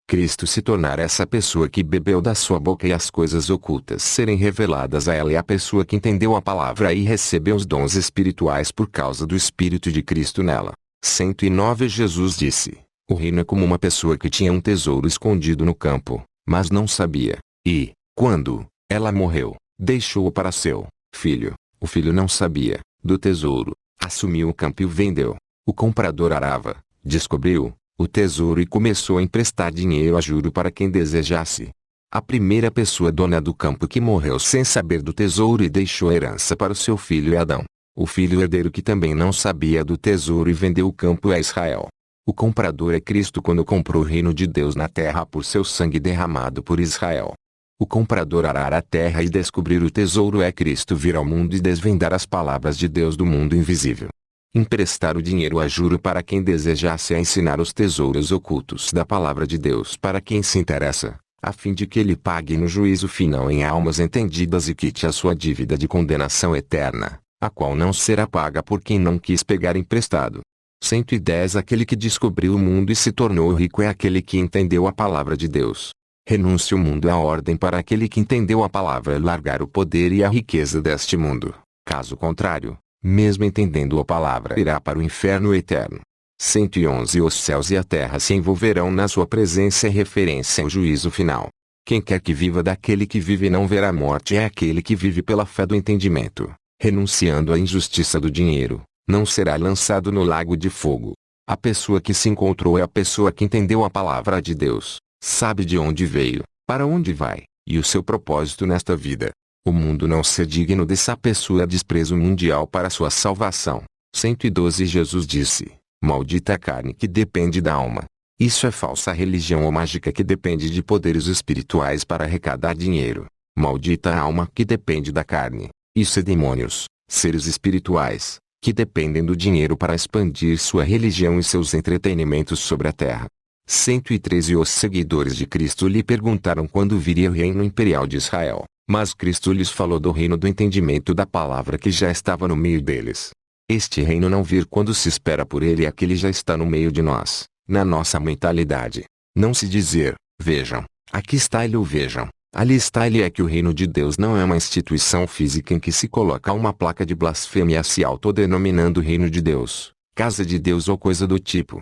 Cristo se tornar essa pessoa que bebeu da sua boca e as coisas ocultas serem reveladas a ela é a pessoa que entendeu a palavra e recebeu os dons espirituais por causa do Espírito de Cristo nela. 109 Jesus disse, o reino é como uma pessoa que tinha um tesouro escondido no campo, mas não sabia, e, quando ela morreu, deixou-o para seu filho. O filho não sabia do tesouro, assumiu o campo e o vendeu. O comprador arava, descobriu o tesouro e começou a emprestar dinheiro a juro para quem desejasse. A primeira pessoa dona do campo que morreu sem saber do tesouro e deixou a herança para o seu filho é Adão. O filho herdeiro que também não sabia do tesouro e vendeu o campo é Israel. O comprador é Cristo quando comprou o reino de Deus na terra por seu sangue derramado por Israel. O comprador arar a terra e descobrir o tesouro é Cristo vir ao mundo e desvendar as palavras de Deus do mundo invisível. Emprestar o dinheiro a juro para quem desejasse a ensinar os tesouros ocultos da palavra de Deus para quem se interessa, a fim de que ele pague no juízo final em almas entendidas e quite a sua dívida de condenação eterna, a qual não será paga por quem não quis pegar emprestado. 110 Aquele que descobriu o mundo e se tornou rico é aquele que entendeu a palavra de Deus. Renúncia o mundo à ordem para aquele que entendeu a palavra largar o poder e a riqueza deste mundo. Caso contrário, mesmo entendendo a palavra irá para o inferno eterno. 111 Os céus e a terra se envolverão na sua presença. É referência ao juízo final. Quem quer que viva daquele que vive e não verá a morte é aquele que vive pela fé do entendimento, renunciando à injustiça do dinheiro, não será lançado no lago de fogo. A pessoa que se encontrou é a pessoa que entendeu a palavra de Deus, sabe de onde veio, para onde vai, e o seu propósito nesta vida. O mundo não ser digno dessa pessoa é desprezo mundial para sua salvação. 112 Jesus disse, maldita a carne que depende da alma. Isso é falsa religião ou mágica que depende de poderes espirituais para arrecadar dinheiro. Maldita a alma que depende da carne. Isso é demônios, seres espirituais, que dependem do dinheiro para expandir sua religião e seus entretenimentos sobre a terra. 113 Os seguidores de Cristo lhe perguntaram quando viria o reino imperial de Israel. Mas Cristo lhes falou do reino do entendimento da palavra que já estava no meio deles. Este reino não vir quando se espera por ele é que ele já está no meio de nós, na nossa mentalidade. Não se dizer, vejam, aqui está ele ou vejam, ali está ele. É que o reino de Deus não é uma instituição física em que se coloca uma placa de blasfêmia se autodenominando reino de Deus, casa de Deus ou coisa do tipo.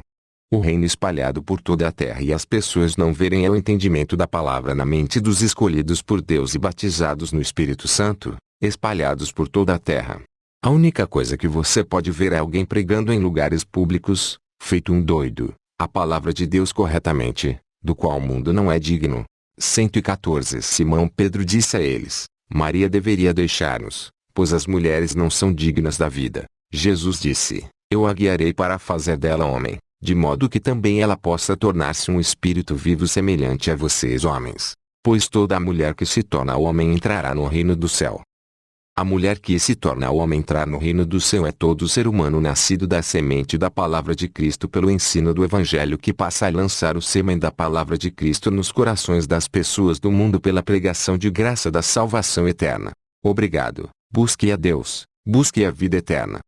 O reino espalhado por toda a terra e as pessoas não verem é o entendimento da palavra na mente dos escolhidos por Deus e batizados no Espírito Santo, espalhados por toda a terra. A única coisa que você pode ver é alguém pregando em lugares públicos, feito um doido, a palavra de Deus corretamente, do qual o mundo não é digno. 114 Simão Pedro disse a eles, Maria deveria deixar-nos, pois as mulheres não são dignas da vida. Jesus disse, eu a guiarei para fazer dela homem, de modo que também ela possa tornar-se um espírito vivo semelhante a vocês homens. Pois toda mulher que se torna homem entrará no reino do céu. A mulher que se torna homem entrar no reino do céu é todo ser humano nascido da semente da palavra de Cristo pelo ensino do Evangelho que passa a lançar o sêmen da palavra de Cristo nos corações das pessoas do mundo pela pregação de graça da salvação eterna. Obrigado. Busque a Deus, busque a vida eterna.